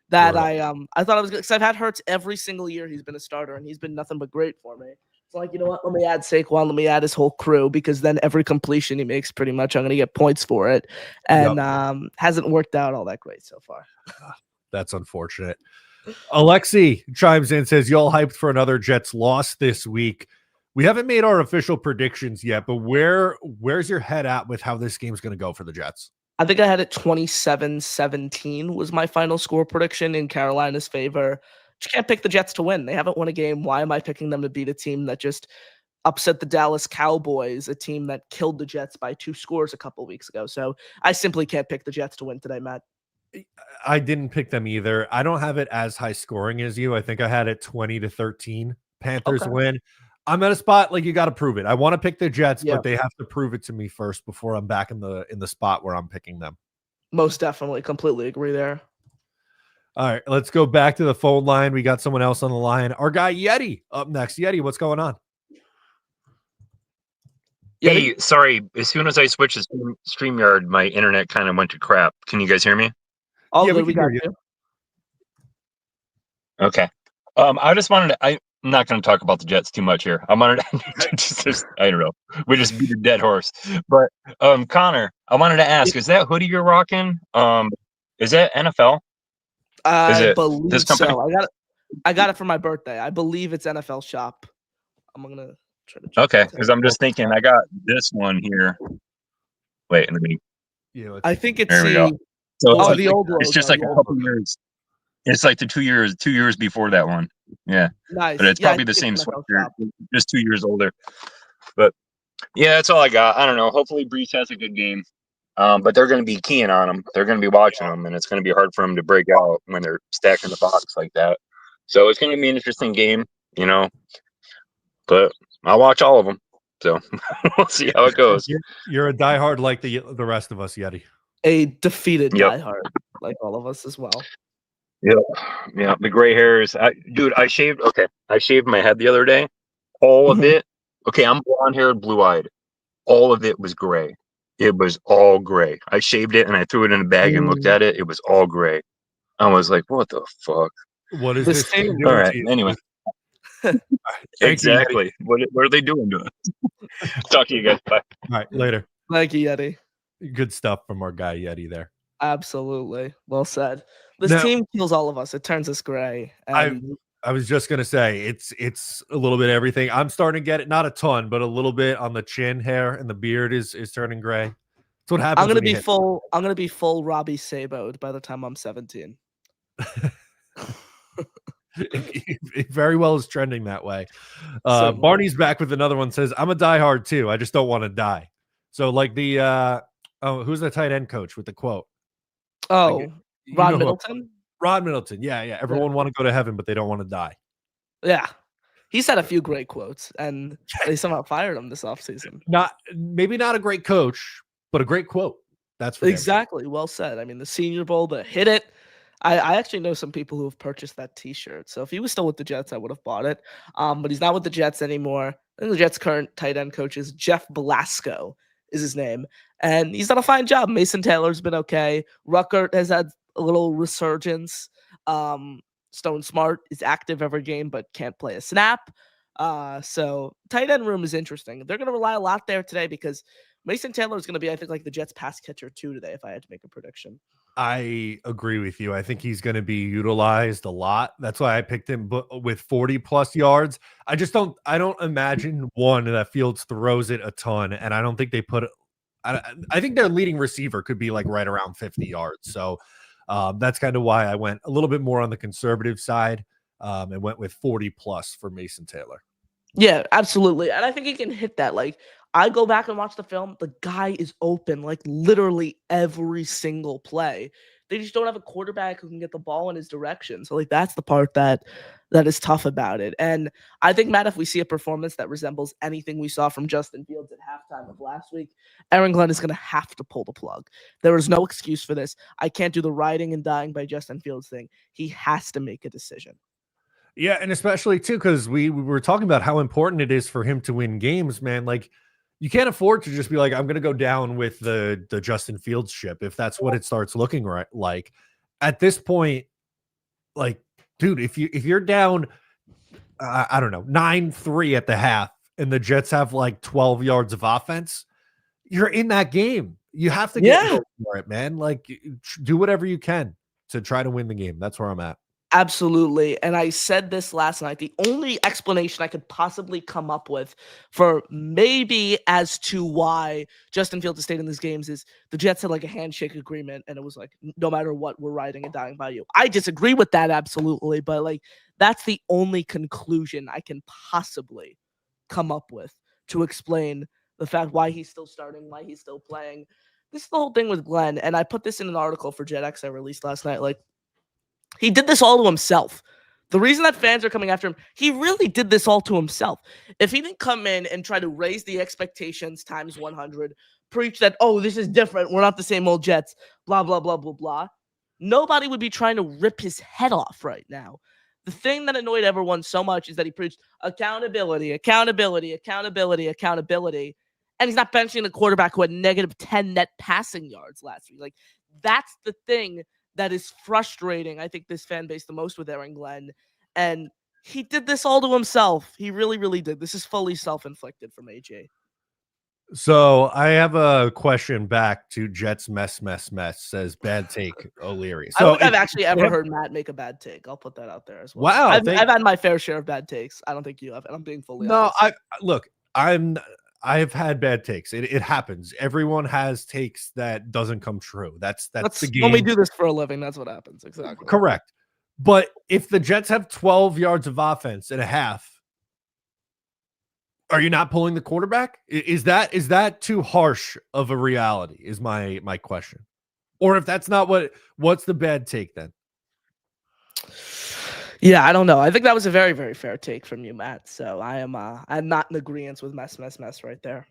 that I thought I was good because I've had Hurts every single year he's been a starter, and he's been nothing but great for me. So like, you know what? Let me add Saquon. Let me add his whole crew because then every completion he makes, pretty much, I'm going to get points for it. And hasn't worked out all that great so far. That's unfortunate. Alexi chimes in, says, y'all hyped for another Jets loss this week. We haven't made our official predictions yet, but where's your head at with how this game's going to go for the Jets? I think I had it 27-17 was my final score prediction in Carolina's favor. Just can't pick the Jets to win. They haven't won a game. Why am I picking them to beat a team that just upset the Dallas Cowboys, a team that killed the Jets by 2 scores a couple weeks ago? So I simply can't pick the Jets to win today, Matt. I didn't pick them either. I don't have it as high scoring as you. I think I had it 20-13. Panthers win. I'm at a spot like you got to prove it. I want to pick the Jets, but they have to prove it to me first before I'm back in the spot where I'm picking them. Most definitely, completely agree there. All right, let's go back to the phone line. We got someone else on the line. Our guy Yeti up next. Yeti, what's going on? Hey, sorry. As soon as I switched to StreamYard, my internet kind of went to crap. Can you guys hear me? Yeah, we got you. Okay. I just wanted to, I'm not going to talk about the Jets too much here. I wanted to just, I don't know. We just beat a dead horse. But Connor, I wanted to ask, is that hoodie you're rocking? Is that NFL? I believe so. I got it for my birthday. I believe it's NFL shop. I'm gonna try to check. Okay, because I'm just thinking I got this one here. Wait, let me. Yeah, I think it's there we go. So the old one. It's just like a couple years. It's like the 2 years before that one. Yeah. Nice. But it's probably the same sweatshirt, just 2 years older. But yeah, that's all I got. I don't know. Hopefully Brees has a good game. But they're going to be keying on him. They're going to be watching him, and it's going to be hard for him to break out when they're stacking the box like that. So it's going to be an interesting game, you know. But I'll watch all of them. So we'll see how it goes. You're a diehard like the rest of us, Yeti. A defeated diehard like all of us as well. Yeah. The gray hairs. I shaved. Okay, I shaved my head the other day. All of it. Okay, I'm blonde-haired, blue-eyed. All of it was gray. It was all gray. I shaved it and I threw it in a bag and looked at it. It was all gray. I was like, what the fuck? What is this? All right. Anyway. Exactly. What are they doing to us? Talk to you guys. Bye. All right. Later. Thank you, Yeti. Good stuff from our guy Yeti there. Absolutely. Well said. This team kills all of us. It turns us gray. I was just gonna say it's a little bit of everything. I'm starting to get it, not a ton, but a little bit on the chin hair, and the beard is turning gray. That's what happens. I'm gonna be full Robbie Saboed by the time I'm 17. It very well is trending that way. Barney's back with another one. Says, I'm a diehard too. I just don't want to die. So like the who's the tight end coach with the quote? Oh, Rod Middleton. Rod Middleton. Yeah. Everyone want to go to heaven, but they don't want to die. Yeah. He's had a few great quotes, and they somehow fired him this offseason. Maybe not a great coach, but a great quote. That's for exactly. Well said. I mean, the Senior Bowl, the hit it. I actually know some people who have purchased that T-shirt. So if he was still with the Jets, I would have bought it. But he's not with the Jets anymore. I think the Jets' current tight end coach is Jeff Blasco. is his name, and he's done a fine job. Mason Taylor's been okay. Ruckert has had a little resurgence. Stone Smart is active every game but can't play a snap. So tight end room is interesting. They're going to rely a lot there today because Mason Taylor is going to be, I think, like the Jets pass catcher 2 today if I had to make a prediction. I agree with you. I think he's going to be utilized a lot. That's why I picked him with 40 plus yards. I don't imagine that Fields throws it a ton. And I don't think they I think their leading receiver could be like right around 50 yards. So that's kind of why I went a little bit more on the conservative side and went with 40 plus for Mason Taylor. Yeah, absolutely. And I think he can hit that. Like, I go back and watch the film. The guy is open, like literally every single play. They just don't have a quarterback who can get the ball in his direction. So, like, that's the part that is tough about it. And I think, Matt, if we see a performance that resembles anything we saw from Justin Fields at halftime of last week, Aaron Glenn is going to have to pull the plug. There is no excuse for this. I can't do the riding and dying by Justin Fields thing. He has to make a decision. Yeah, and especially too, because we were talking about how important it is for him to win games, man. Like, you can't afford to just be like, I'm going to go down with the Justin Fields ship if that's what it starts looking like. At this point, like, dude, if you're down, I don't know, 9-3 at the half, and the Jets have like 12 yards of offense, you're in that game. You have to get for it, man. Like, do whatever you can to try to win the game. That's where I'm at. Absolutely. And I said this last night. The only explanation I could possibly come up with for maybe as to why Justin Fields has stayed in these games is the Jets had like a handshake agreement and it was like, no matter what, we're riding and dying by you. I disagree with that absolutely, but like that's the only conclusion I can possibly come up with to explain the fact why he's still starting, why he's still playing. This is the whole thing with Glenn. And I put this in an article for JetX I released last night. Like, he did this all to himself. The reason that fans are coming after him, he really did this all to himself. If he didn't come in and try to raise the expectations times 100, preach that, oh, this is different, we're not the same old Jets, blah, blah, blah, blah, blah, nobody would be trying to rip his head off right now. The thing that annoyed everyone so much is that he preached accountability, accountability, accountability, accountability, and he's not benching the quarterback who had negative 10 net passing yards last week. Like, that's the thing that is frustrating, I think, this fan base the most with Aaron Glenn. And he did this all to himself. He really, really did. This is fully self-inflicted from AJ. So I have a question back to Jets mess, says bad take O'Leary. So I don't think I've actually ever heard Matt make a bad take. I'll put that out there as well. Wow. I've had my fair share of bad takes. I don't think you have. And I'm being fully honest. I've had bad takes. It happens. Everyone has takes that doesn't come true. That's the game. When we do this for a living, that's what happens. Exactly. Correct. But if the Jets have 12 yards of offense and a half, are you not pulling the quarterback? Is that too harsh of a reality? Is my question. Or if that's not what's the bad take then? Yeah, I don't know. I think that was a very, very fair take from you, Matt. So I'm not in agreement with mess right there.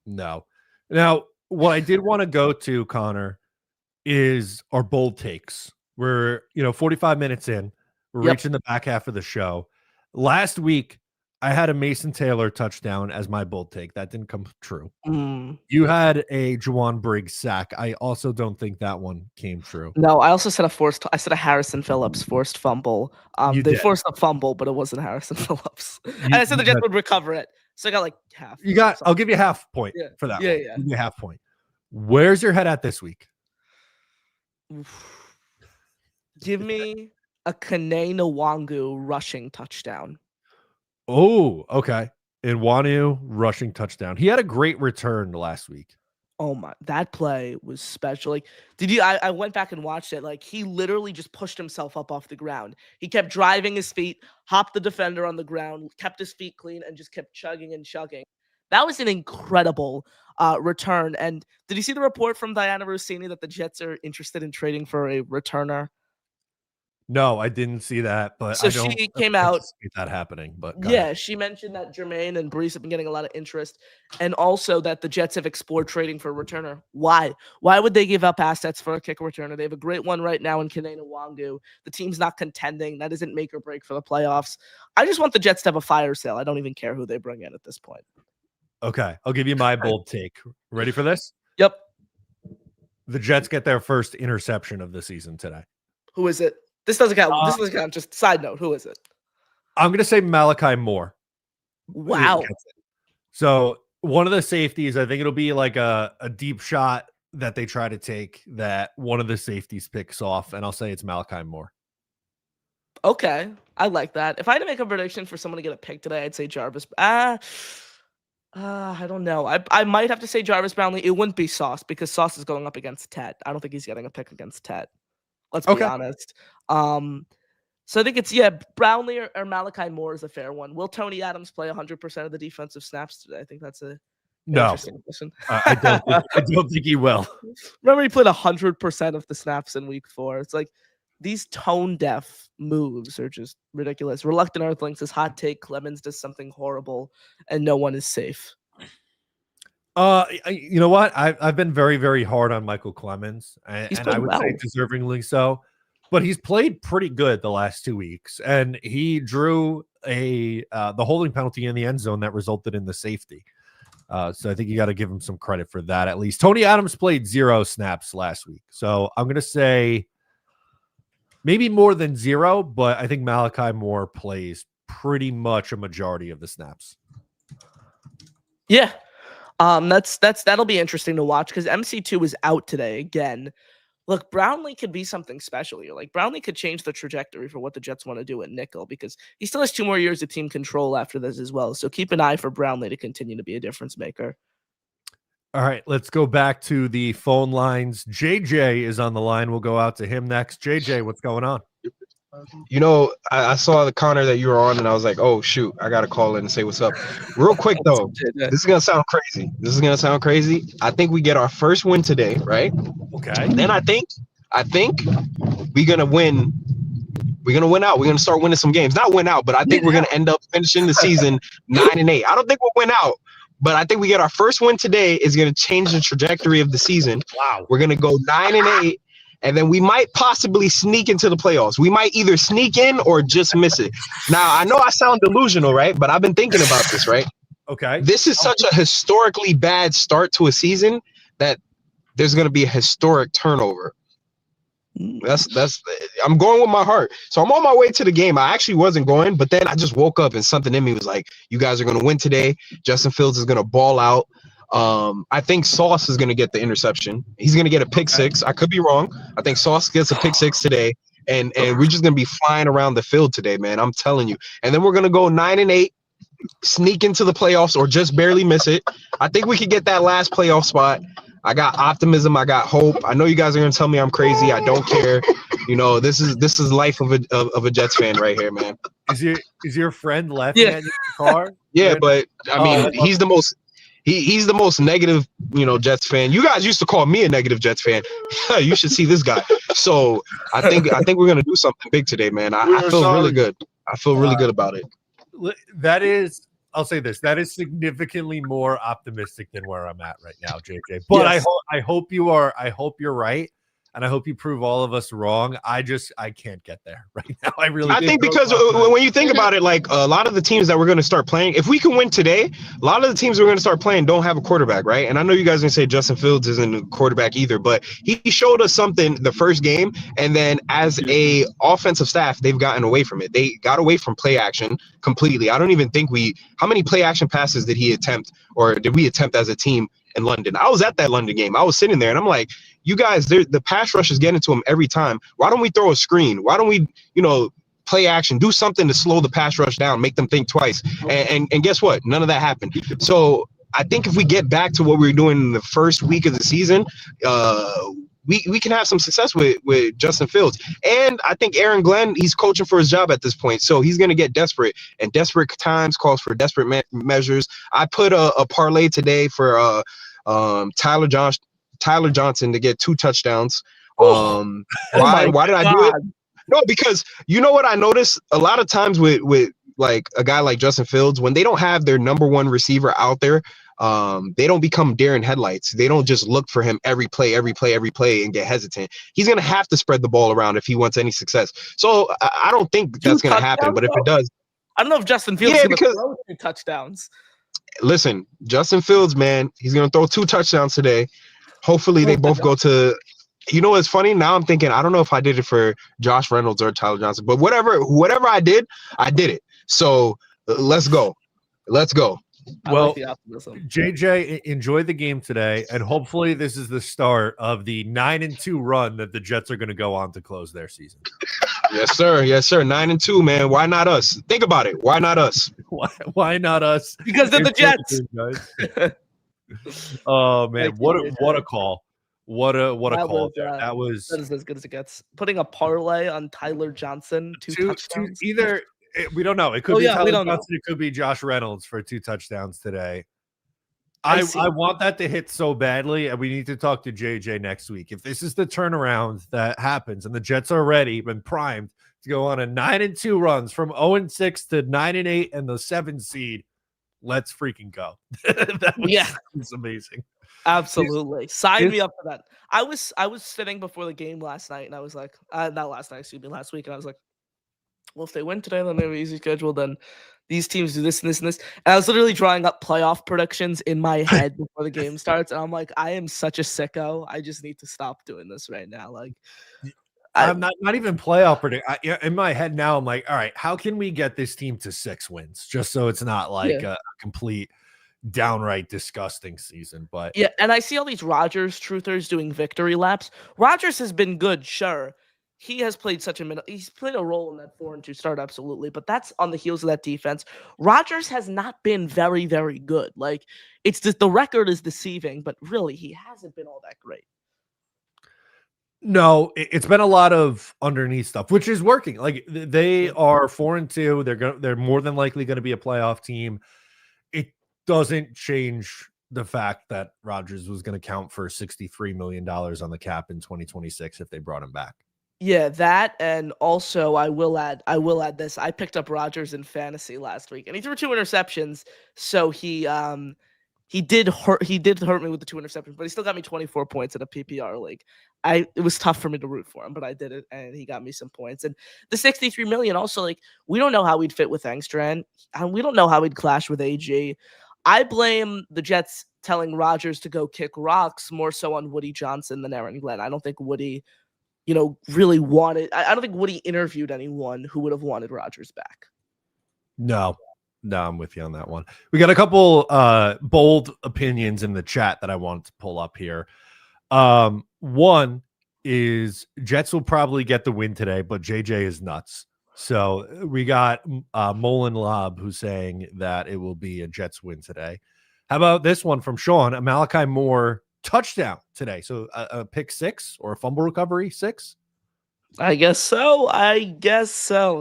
No. Now, what I did want to go to, Connor, is our bold takes. We're 45 minutes in. We're reaching the back half of the show. Last week, I had a Mason Taylor touchdown as my bold take. That didn't come true. You had a Juwan Briggs sack. I also don't think that one came true. No, I also said a Harrison Phillips forced fumble. They forced a fumble, but it wasn't Harrison Phillips. And I said the Jets would recover it. So I got like half. I'll give you a half point for that one. Yeah. Give you a half point. Where's your head at this week? Give me a Kene Nwangu rushing touchdown. Oh, okay. Nwanu rushing touchdown. He had a great return last week. Oh my, that play was special. Like, I went back and watched it. Like, he literally just pushed himself up off the ground. He kept driving his feet, hopped the defender on the ground, kept his feet clean, and just kept chugging and chugging. That was an incredible return. And did you see the report from Diana Rossini that the Jets are interested in trading for a returner? No, I didn't see that, but so I don't she came out that happening. But she mentioned that Jermaine and Brees have been getting a lot of interest, and also that the Jets have explored trading for a returner. Why? Why would they give up assets for a kick returner? They have a great one right now in Kene Nwangu. The team's not contending. That isn't make or break for the playoffs. I just want the Jets to have a fire sale. I don't even care who they bring in at this point. Okay, I'll give you my bold take. Ready for this? Yep. The Jets get their first interception of the season today. Who is it? This doesn't count. This doesn't count. Just side note. Who is it? I'm going to say Malachi Moore. Wow. So one of the safeties, I think it'll be like a deep shot that they try to take that one of the safeties picks off, and I'll say it's Malachi Moore. Okay, I like that. If I had to make a prediction for someone to get a pick today, I'd say Jarvis. I don't know. I might have to say Jarvis Brownlee. It wouldn't be Sauce because Sauce is going up against Ted. I don't think he's getting a pick against Ted. Let's be honest. So I think it's Brownlee or Malachi Moore is a fair one. Will Tony Adams play 100% of the defensive snaps today? I think that's a interesting question. I don't think he will. Remember, he played 100% of the snaps in week 4. It's like these tone deaf moves are just ridiculous. Reluctant Earthlings is hot take. Clemens does something horrible, and no one is safe. You know what? I've been very, very hard on Michael Clemens, and I would say deservingly so. But he's played pretty good the last 2 weeks, and he drew the holding penalty in the end zone that resulted in the safety. So I think you got to give him some credit for that at least. Tony Adams played 0 snaps last week, so I'm going to say maybe more than 0, but I think Malachi Moore plays pretty much a majority of the snaps. Yeah. That'll be interesting to watch because MC2 is out today again. Look, Brownlee could be something special here. Like Brownlee could change the trajectory for what the Jets want to do at nickel because he still has 2 more years of team control after this as well. So keep an eye for Brownlee to continue to be a difference maker. All right, let's go back to the phone lines. JJ is on the line. We'll go out to him next. JJ, what's going on? You know, I saw the Connor that you were on, and I was like, oh, shoot, I got to call in and say what's up. Real quick, though, this is going to sound crazy. I think we get our first win today, right? Okay. Then I think we're going to win. We're going to win out. We're going to start winning some games. Not win out, but I think we're going to end up finishing the season 9-8. I don't think we'll win out, but I think we get our first win today is going to change the trajectory of the season. Wow. We're going to go 9-8. And then we might possibly sneak into the playoffs. We might either sneak in or just miss it. Now, I know I sound delusional, right? But I've been thinking about this, right? Okay. This is such a historically bad start to a season that there's going to be a historic turnover. That's I'm going with my heart. So I'm on my way to the game. I actually wasn't going, but then I just woke up and something in me was like, you guys are going to win today. Justin Fields is going to ball out. I think Sauce is going to get the interception. He's going to get a pick 6. I could be wrong. I think Sauce gets a pick 6 today, and we're just going to be flying around the field today, man. I'm telling you. And then we're going to go 9-8, sneak into the playoffs, or just barely miss it. I think we could get that last playoff spot. I got optimism. I got hope. I know you guys are going to tell me I'm crazy. I don't care. You know, this is life of a Jets fan right here, man. Is your friend left in the car? Yeah, but I mean, he's the most. He's the most negative, Jets fan. You guys used to call me a negative Jets fan. You should see this guy. So I think we're gonna do something big today, man. I feel really good. I feel really good about it. That is, I'll say this. That is significantly more optimistic than where I'm at right now, JJ. But yes. I hope you are. I hope you're right. And I hope you prove all of us wrong. I can't get there right now. I think because when you think about it, like a lot of the teams that we're going to start playing, if we can win today, a lot of the teams we're going to start playing don't have a quarterback, right? And I know you guys are going to say Justin Fields isn't a quarterback either, but he showed us something the first game. And then as a offensive staff, they've gotten away from it. They got away from play action completely. I don't even think how many play action passes did he attempt, or did we attempt as a team in London? I was at that London game. I was sitting there and I'm like, you guys, the pass rush is getting to him every time. Why don't we throw a screen? Why don't we, play action, do something to slow the pass rush down, make them think twice? And guess what? None of that happened. So I think if we get back to what we were doing in the first week of the season, we can have some success with Justin Fields. And I think Aaron Glenn, he's coaching for his job at this point. So he's going to get desperate, and desperate times calls for desperate measures. I put a parlay today for Tyler Johnson to get 2 touchdowns. Why did I do it? No, because you know what I noticed a lot of times with like a guy like Justin Fields, when they don't have their number 1 receiver out there, they don't become deer in headlights. They don't just look for him every play and get hesitant. He's going to have to spread the ball around if he wants any success. So I don't think that's going to happen, but if it does, I don't know if Justin Fields is going to throw 2 touchdowns. listen, Justin Fields, man, he's gonna throw 2 touchdowns today. Hopefully, they both go to. You know what's funny? Now I'm thinking I don't know if I did it for Josh Reynolds or Tyler Johnson, but whatever I did it. So let's go. Well, like the optimism. JJ, enjoy the game today, and hopefully this is the start of the 9-2 run that the Jets are going to go on to close their season. Yes, sir. 9-2, man. Why not us? Think about it. Why not us? Why not us? Because they're the Jets. Oh man, Thank what you, a JJ. what a call! What a call there. That is as good as it gets. Putting a parlay on Tyler Johnson, two touchdowns. Either we don't know. It could be we Tyler don't know. Johnson. It could be Josh Reynolds for 2 touchdowns today. I I want that to hit so badly, and we need to talk to JJ next week. If this is the turnaround that happens, and the Jets are ready and primed to go on a 9-2 runs from 0-6 to 9-8 and the 7 seed, let's freaking go. It's amazing. Absolutely. Sign me up for that. I was sitting before the game last night, and I was like, not last night, excuse me, last week, and I was like, well, if they win today, then they have an easy schedule. Then these teams do this and this and this. And I was literally drawing up playoff predictions in my head before the game starts, and I'm like, I am such a sicko. I just need to stop doing this right now. Like, I'm not even playoff predict. In my head now, I'm like, all right, how can we get this team to 6 wins, just so it's not like a complete downright disgusting season? But yeah, and I see all these Rodgers truthers doing victory laps. Rodgers has been good, sure. He has played he's played a role in that 4-2 start, absolutely. But that's on the heels of that defense. Rodgers has not been very, very good. Like, it's just the record is deceiving, but really, he hasn't been all that great. No, it's been a lot of underneath stuff, which is working. Like, they are 4-2. They're more than likely going to be a playoff team. It doesn't change the fact that Rodgers was going to count for $63 million on the cap in 2026 if they brought him back. Yeah, that, and also I will add this. I picked up Rodgers in fantasy last week, and he threw 2 interceptions. So he did hurt me with the 2 interceptions, but he still got me 24 points in a PPR league. It was tough for me to root for him, but I did it, and he got me some points. And the 63 million also, like, we don't know how he'd fit with Engstrand, and we don't know how he'd clash with AG. I blame the Jets telling Rodgers to go kick rocks more so on Woody Johnson than Aaron Glenn. I don't think Woody, really wanted. I don't think Woody interviewed anyone who would have wanted Rodgers back. No, I'm with you on that one. We got a couple bold opinions in the chat that I wanted to pull up here. One is Jets will probably get the win today, but JJ is nuts. So we got Molin Lob who's saying that it will be a Jets win today. How about this one from Sean? A Malachi Moore touchdown today. So a pick 6 or a fumble recovery 6? I guess so.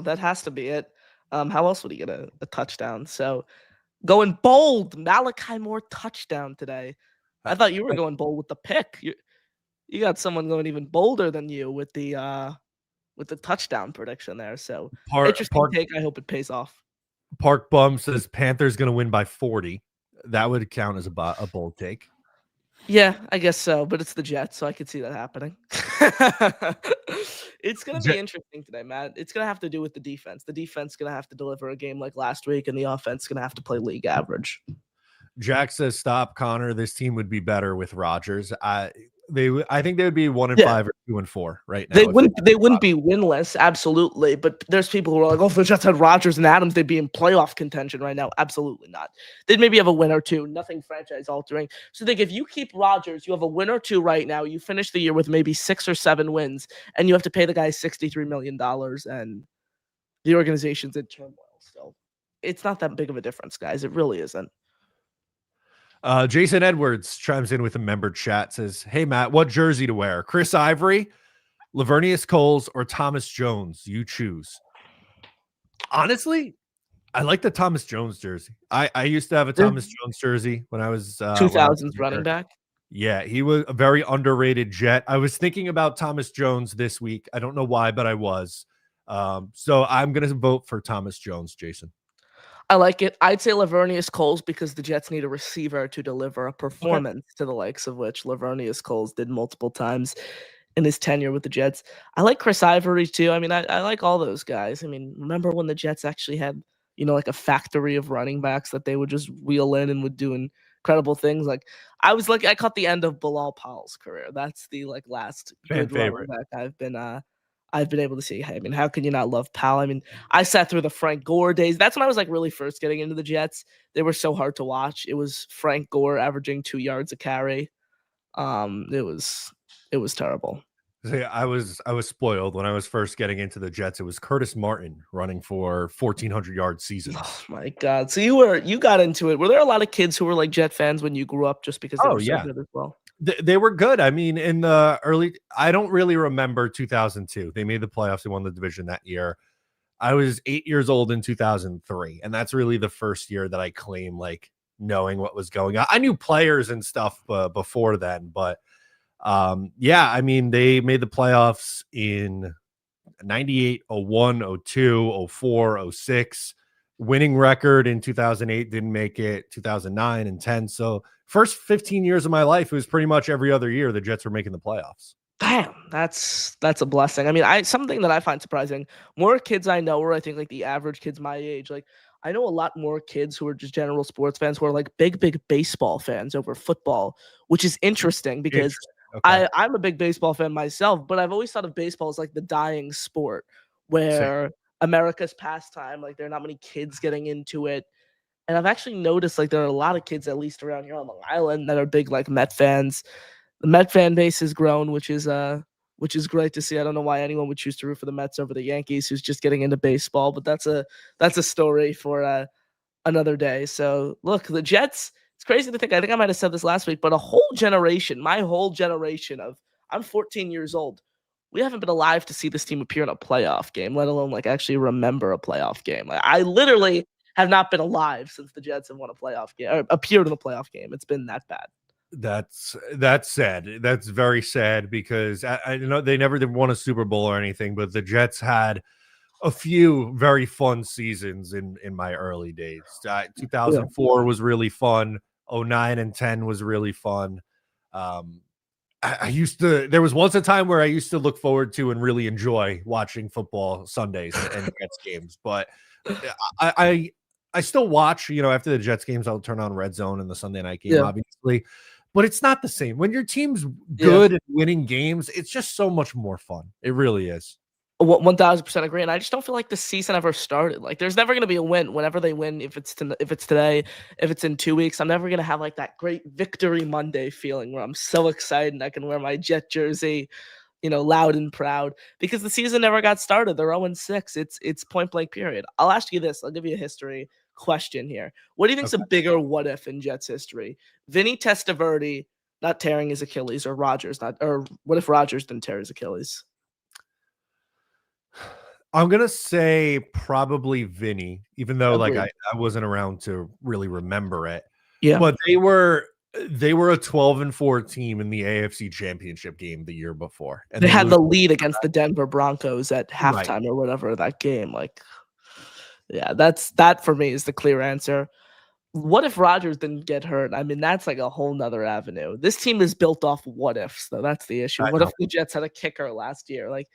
That has to be it. How else would he get a touchdown? So going bold, Malachi Moore touchdown today. I thought you were going bold with the pick. You got someone going even bolder than you with the touchdown prediction there. So interesting take. I hope it pays off. Park Bum says Panthers going to win by 40. That would count as a bold take. Yeah, I guess so, but it's the Jets, so I could see that happening. It's going to be interesting today, Matt. It's going to have to do with the defense. The defense is going to have to deliver a game like last week, and the offense is going to have to play league average. Jack says, stop, Connor. This team would be better with Rodgers. I think they would be 1-5 or 2-4 right now. They wouldn't be winless, absolutely. But there's people who are like, oh, if the Jets had Rodgers and Adams, they'd be in playoff contention right now. Absolutely not. They'd maybe have a win or 2, nothing franchise altering. So I think if you keep Rodgers, you have a win or 2 right now. You finish the year with maybe 6 or 7 wins, and you have to pay the guy $63 million, and the organization's in turmoil. So it's not that big of a difference, guys. It really isn't. Jason Edwards chimes in with a member chat, says, hey, Matt, what jersey to wear? Chris Ivory, Lavernius Coles, or Thomas Jones? You choose. Honestly, I like the Thomas Jones jersey. I used to have a Thomas Jones jersey when I was 2000s running back. Yeah, he was a very underrated Jet. I was thinking about Thomas Jones this week. I don't know why, but I was. So I'm going to vote for Thomas Jones, Jason. I like it. I'd say Lavernius Coles because the Jets need a receiver to deliver a performance to the likes of which Lavernius Coles did multiple times in his tenure with the Jets. I like Chris Ivory too. I mean, I like all those guys. I mean, remember when the Jets actually had like a factory of running backs that they would just wheel in and would do incredible things. Like I was lucky, I caught the end of Bilal Powell's career. That's the last Fan good running favorite. back I've been able to see. I mean, how can you not love Powell? I mean, I sat through the Frank Gore days. That's when I was like really first getting into the Jets. They were so hard to watch. It was Frank Gore averaging 2 yards a carry. It was terrible. See, I was spoiled when I was first getting into the Jets. It was Curtis Martin running for 1,400-yard seasons. Oh my God! So you got into it. Were there a lot of kids who were like Jet fans when you grew up, just because they were so good as well? They were good. I mean, in the early, I don't really remember 2002. They made the playoffs. They won the division that year. I was 8 years old in 2003, and that's really the first year that I claim like knowing what was going on. I knew players and stuff before then, but yeah, I mean, they made the playoffs in 98, 01, 02, 04, 06. Winning record in 2008, didn't make it 2009 and 10. So first 15 years of my life, it was pretty much every other year the Jets were making the playoffs. Damn, that's a blessing. I mean, something that I find surprising, more kids I know, or I think like the average kids my age, like I know a lot more kids who are just general sports fans who are like big baseball fans over football, which is interesting because I'm a big baseball fan myself, but I've always thought of baseball as like the dying sport where America's pastime, like there are not many kids getting into it. And I've actually noticed like there are a lot of kids, at least around here on Long Island, that are big like Met fans. The Met fan base has grown, which is great to see. I don't know why anyone would choose to root for the Mets over the Yankees, who's just getting into baseball, but that's a story for another day. So look, the Jets, it's crazy to think, I think I might have said this last week, but my whole generation of, I'm 14 years old. We haven't been alive to see this team appear in a playoff game, let alone like actually remember a playoff game. Like, I literally have not been alive since the Jets have won a playoff game or appeared in a playoff game. It's been that bad. That's sad. That's very sad because I know they never did won a Super Bowl or anything, but the Jets had a few very fun seasons in my early days. 2004 was really fun. 09 and 10 was really fun. There was once a time where I used to look forward to and really enjoy watching football Sundays and Jets games, but I still watch, after the Jets games, I'll turn on Red Zone and the Sunday night game, obviously, but it's not the same. When your team's good and winning games, it's just so much more fun. It really is. 1000% agree, and I just don't feel like the season ever started. Like, there's never going to be a win. Whenever they win, if it's today, if it's in 2 weeks, I'm never going to have like that great victory Monday feeling where I'm so excited and I can wear my Jet jersey, loud and proud, because the season never got started. They're 0-6. It's point blank period. I'll ask you this. I'll give you a history question here. What do you think's a bigger what if in Jets history? Vinny Testaverde not tearing his Achilles, or what if Rodgers didn't tear his Achilles? I'm going to say probably Vinny, even though like I wasn't around to really remember it. Yeah. But they were a 12-4 team in the AFC Championship game the year before. And they had the lead against the Denver Broncos at halftime or whatever that game. Like, yeah, that for me is the clear answer. What if Rodgers didn't get hurt? I mean, that's like a whole nother avenue. This team is built off what ifs, though. That's the issue. What if the Jets had a kicker last year? Like,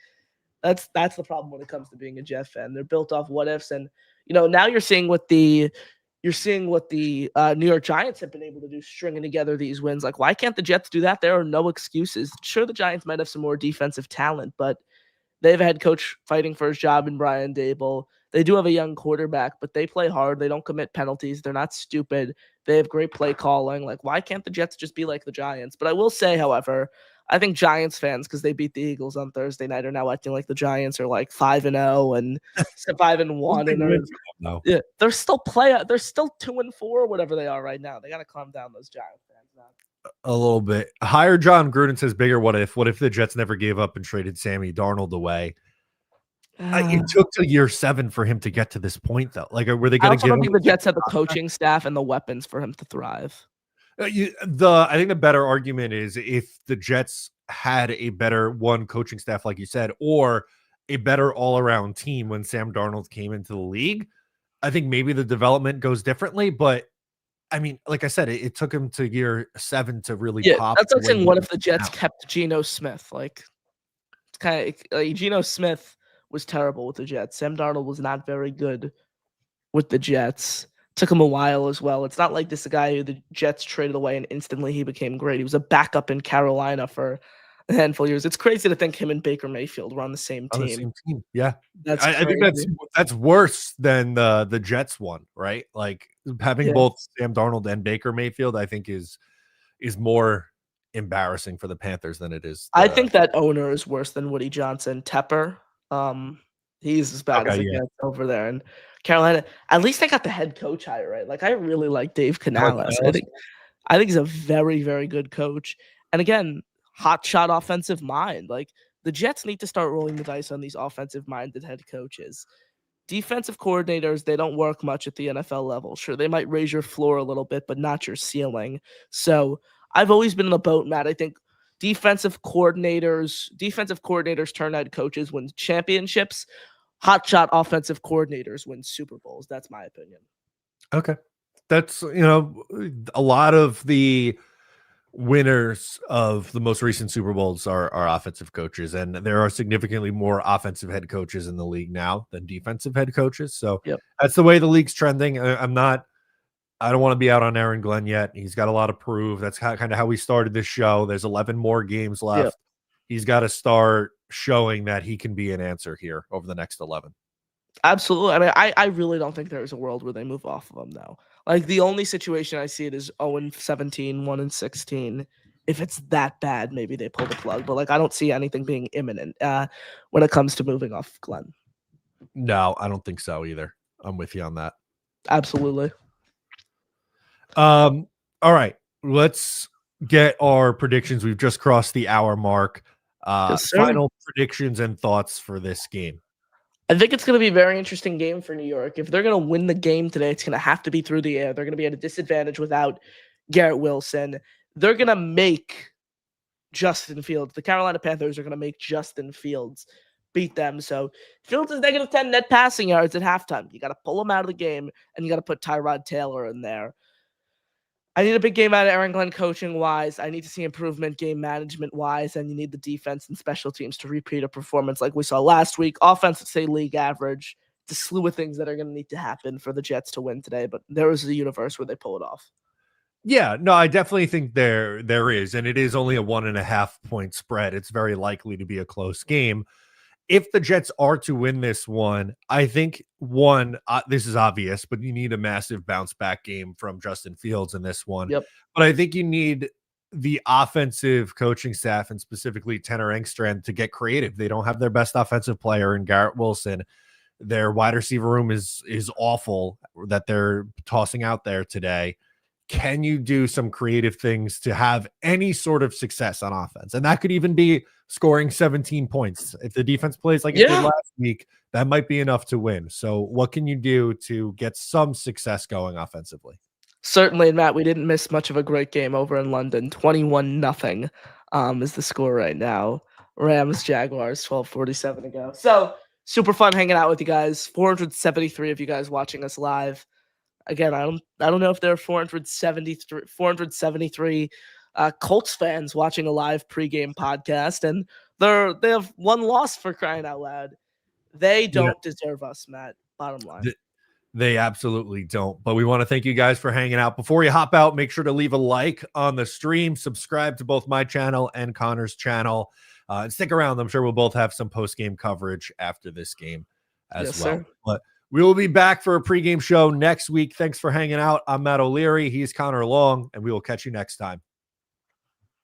that's the problem when it comes to being a Jet fan. They're built off what ifs, and now you're seeing what the New York Giants have been able to do, stringing together these wins. Like, why can't the Jets do that? There are no excuses. Sure, the Giants might have some more defensive talent, but they have a head coach fighting for his job in Brian Daboll. They do have a young quarterback, but they play hard. They don't commit penalties. They're not stupid. They have great play calling. Like, why can't the Jets just be like the Giants? But I will say, however, I think Giants fans, because they beat the Eagles on Thursday night, are now acting like the Giants are like 5-0 and 5-1. Yeah, they're still 2-4 or whatever they are right now. They got to calm down, those Giants fans now. A little bit. Higher John Gruden says bigger what if. What if the Jets never gave up and traded Sammy Darnold away? It took till year 7 for him to get to this point, though. Like, were they going to give him? The Jets had the coaching staff and the weapons for him to thrive. I think the better argument is if the Jets had a better coaching staff, like you said, or a better all-around team when Sam Darnold came into the league, I think maybe the development goes differently. But I mean, like I said, it took him to year 7 to really pop. That's like saying, what if the Jets kept Geno Smith? Like, it's kind of like Geno Smith was terrible with the Jets. Sam Darnold was not very good with the Jets. Took him a while as well. It's not like this is a guy who the Jets traded away and instantly he became great. He was a backup in Carolina for a handful of years. It's crazy to think him and Baker Mayfield were on the same On the team. same team, yeah. That's I think that's worse than the Jets one, right? Like having both Sam Darnold and Baker Mayfield, I think is more embarrassing for the Panthers than it is. I think that owner is worse than Woody Johnson. Tepper, he's as bad as it gets over there in Carolina. At least they got the head coach hire right. Like I really like Dave Canales. I think he's a very, very good coach. And again, hot shot offensive mind. Like the Jets need to start rolling the dice on these offensive minded head coaches. Defensive coordinators, they don't work much at the NFL level. Sure, they might raise your floor a little bit, but not your ceiling. So I've always been in the boat, Matt. I think defensive coordinators turn head coaches win championships. Hotshot offensive coordinators win Super Bowls. That's my opinion. Okay. That's, a lot of the winners of the most recent Super Bowls are offensive coaches, and there are significantly more offensive head coaches in the league now than defensive head coaches. So that's the way the league's trending. I don't want to be out on Aaron Glenn yet. He's got a lot to prove. That's kind of how we started this show. There's 11 more games left. Yep. He's got to start showing that he can be an answer here over the next 11. Absolutely. I mean, I really don't think there's a world where they move off of him now. Like the only situation I see it is 0-17, 1-16. If it's that bad, maybe they pull the plug. But like I don't see anything being imminent when it comes to moving off Glenn. No, I don't think so either. I'm with you on that. Absolutely. All right. Let's get our predictions. We've just crossed the hour mark. Final predictions and thoughts for this game. I think it's going to be a very interesting game for New York. If they're going to win the game today, it's going to have to be through the air. They're going to be at a disadvantage without Garrett Wilson. They're going to make Justin Fields. The Carolina Panthers are going to make Justin Fields beat them. So Fields is negative 10 net passing yards at halftime. You got to pull him out of the game, and you got to put Tyrod Taylor in there. I need a big game out of Aaron Glenn coaching-wise. I need to see improvement game management-wise, and you need the defense and special teams to repeat a performance like we saw last week. Offense, say league average. It's a slew of things that are going to need to happen for the Jets to win today, but there is a universe where they pull it off. Yeah, no, I definitely think there is, and it is only a 1.5 point spread. It's very likely to be a close game. If the Jets are to win this one, I think this is obvious, but you need a massive bounce back game from Justin Fields in this one. Yep. But I think you need the offensive coaching staff and specifically Tanner Engstrand to get creative. They don't have their best offensive player in Garrett Wilson. Their wide receiver room is awful that they're tossing out there today. Can you do some creative things to have any sort of success on offense? And that could even be scoring 17 points. If the defense plays like it did last week, that might be enough to win. So what can you do to get some success going offensively? Certainly, and Matt, we didn't miss much of a great game over in London. 21-0 is the score right now. Rams, Jaguars, 12:47 to go. So super fun hanging out with you guys. 473 of you guys watching us live. Again, I don't know if there are 473 Colts fans watching a live pregame podcast, and they have one loss for crying out loud. They don't deserve us, Matt. Bottom line. They absolutely don't. But we want to thank you guys for hanging out. Before you hop out, make sure to leave a like on the stream, subscribe to both my channel and Connor's channel, and stick around. I'm sure we'll both have some post-game coverage after this game as well. Sir. But we will be back for a pregame show next week. Thanks for hanging out. I'm Matt O'Leary. He's Connor Long, and we will catch you next time.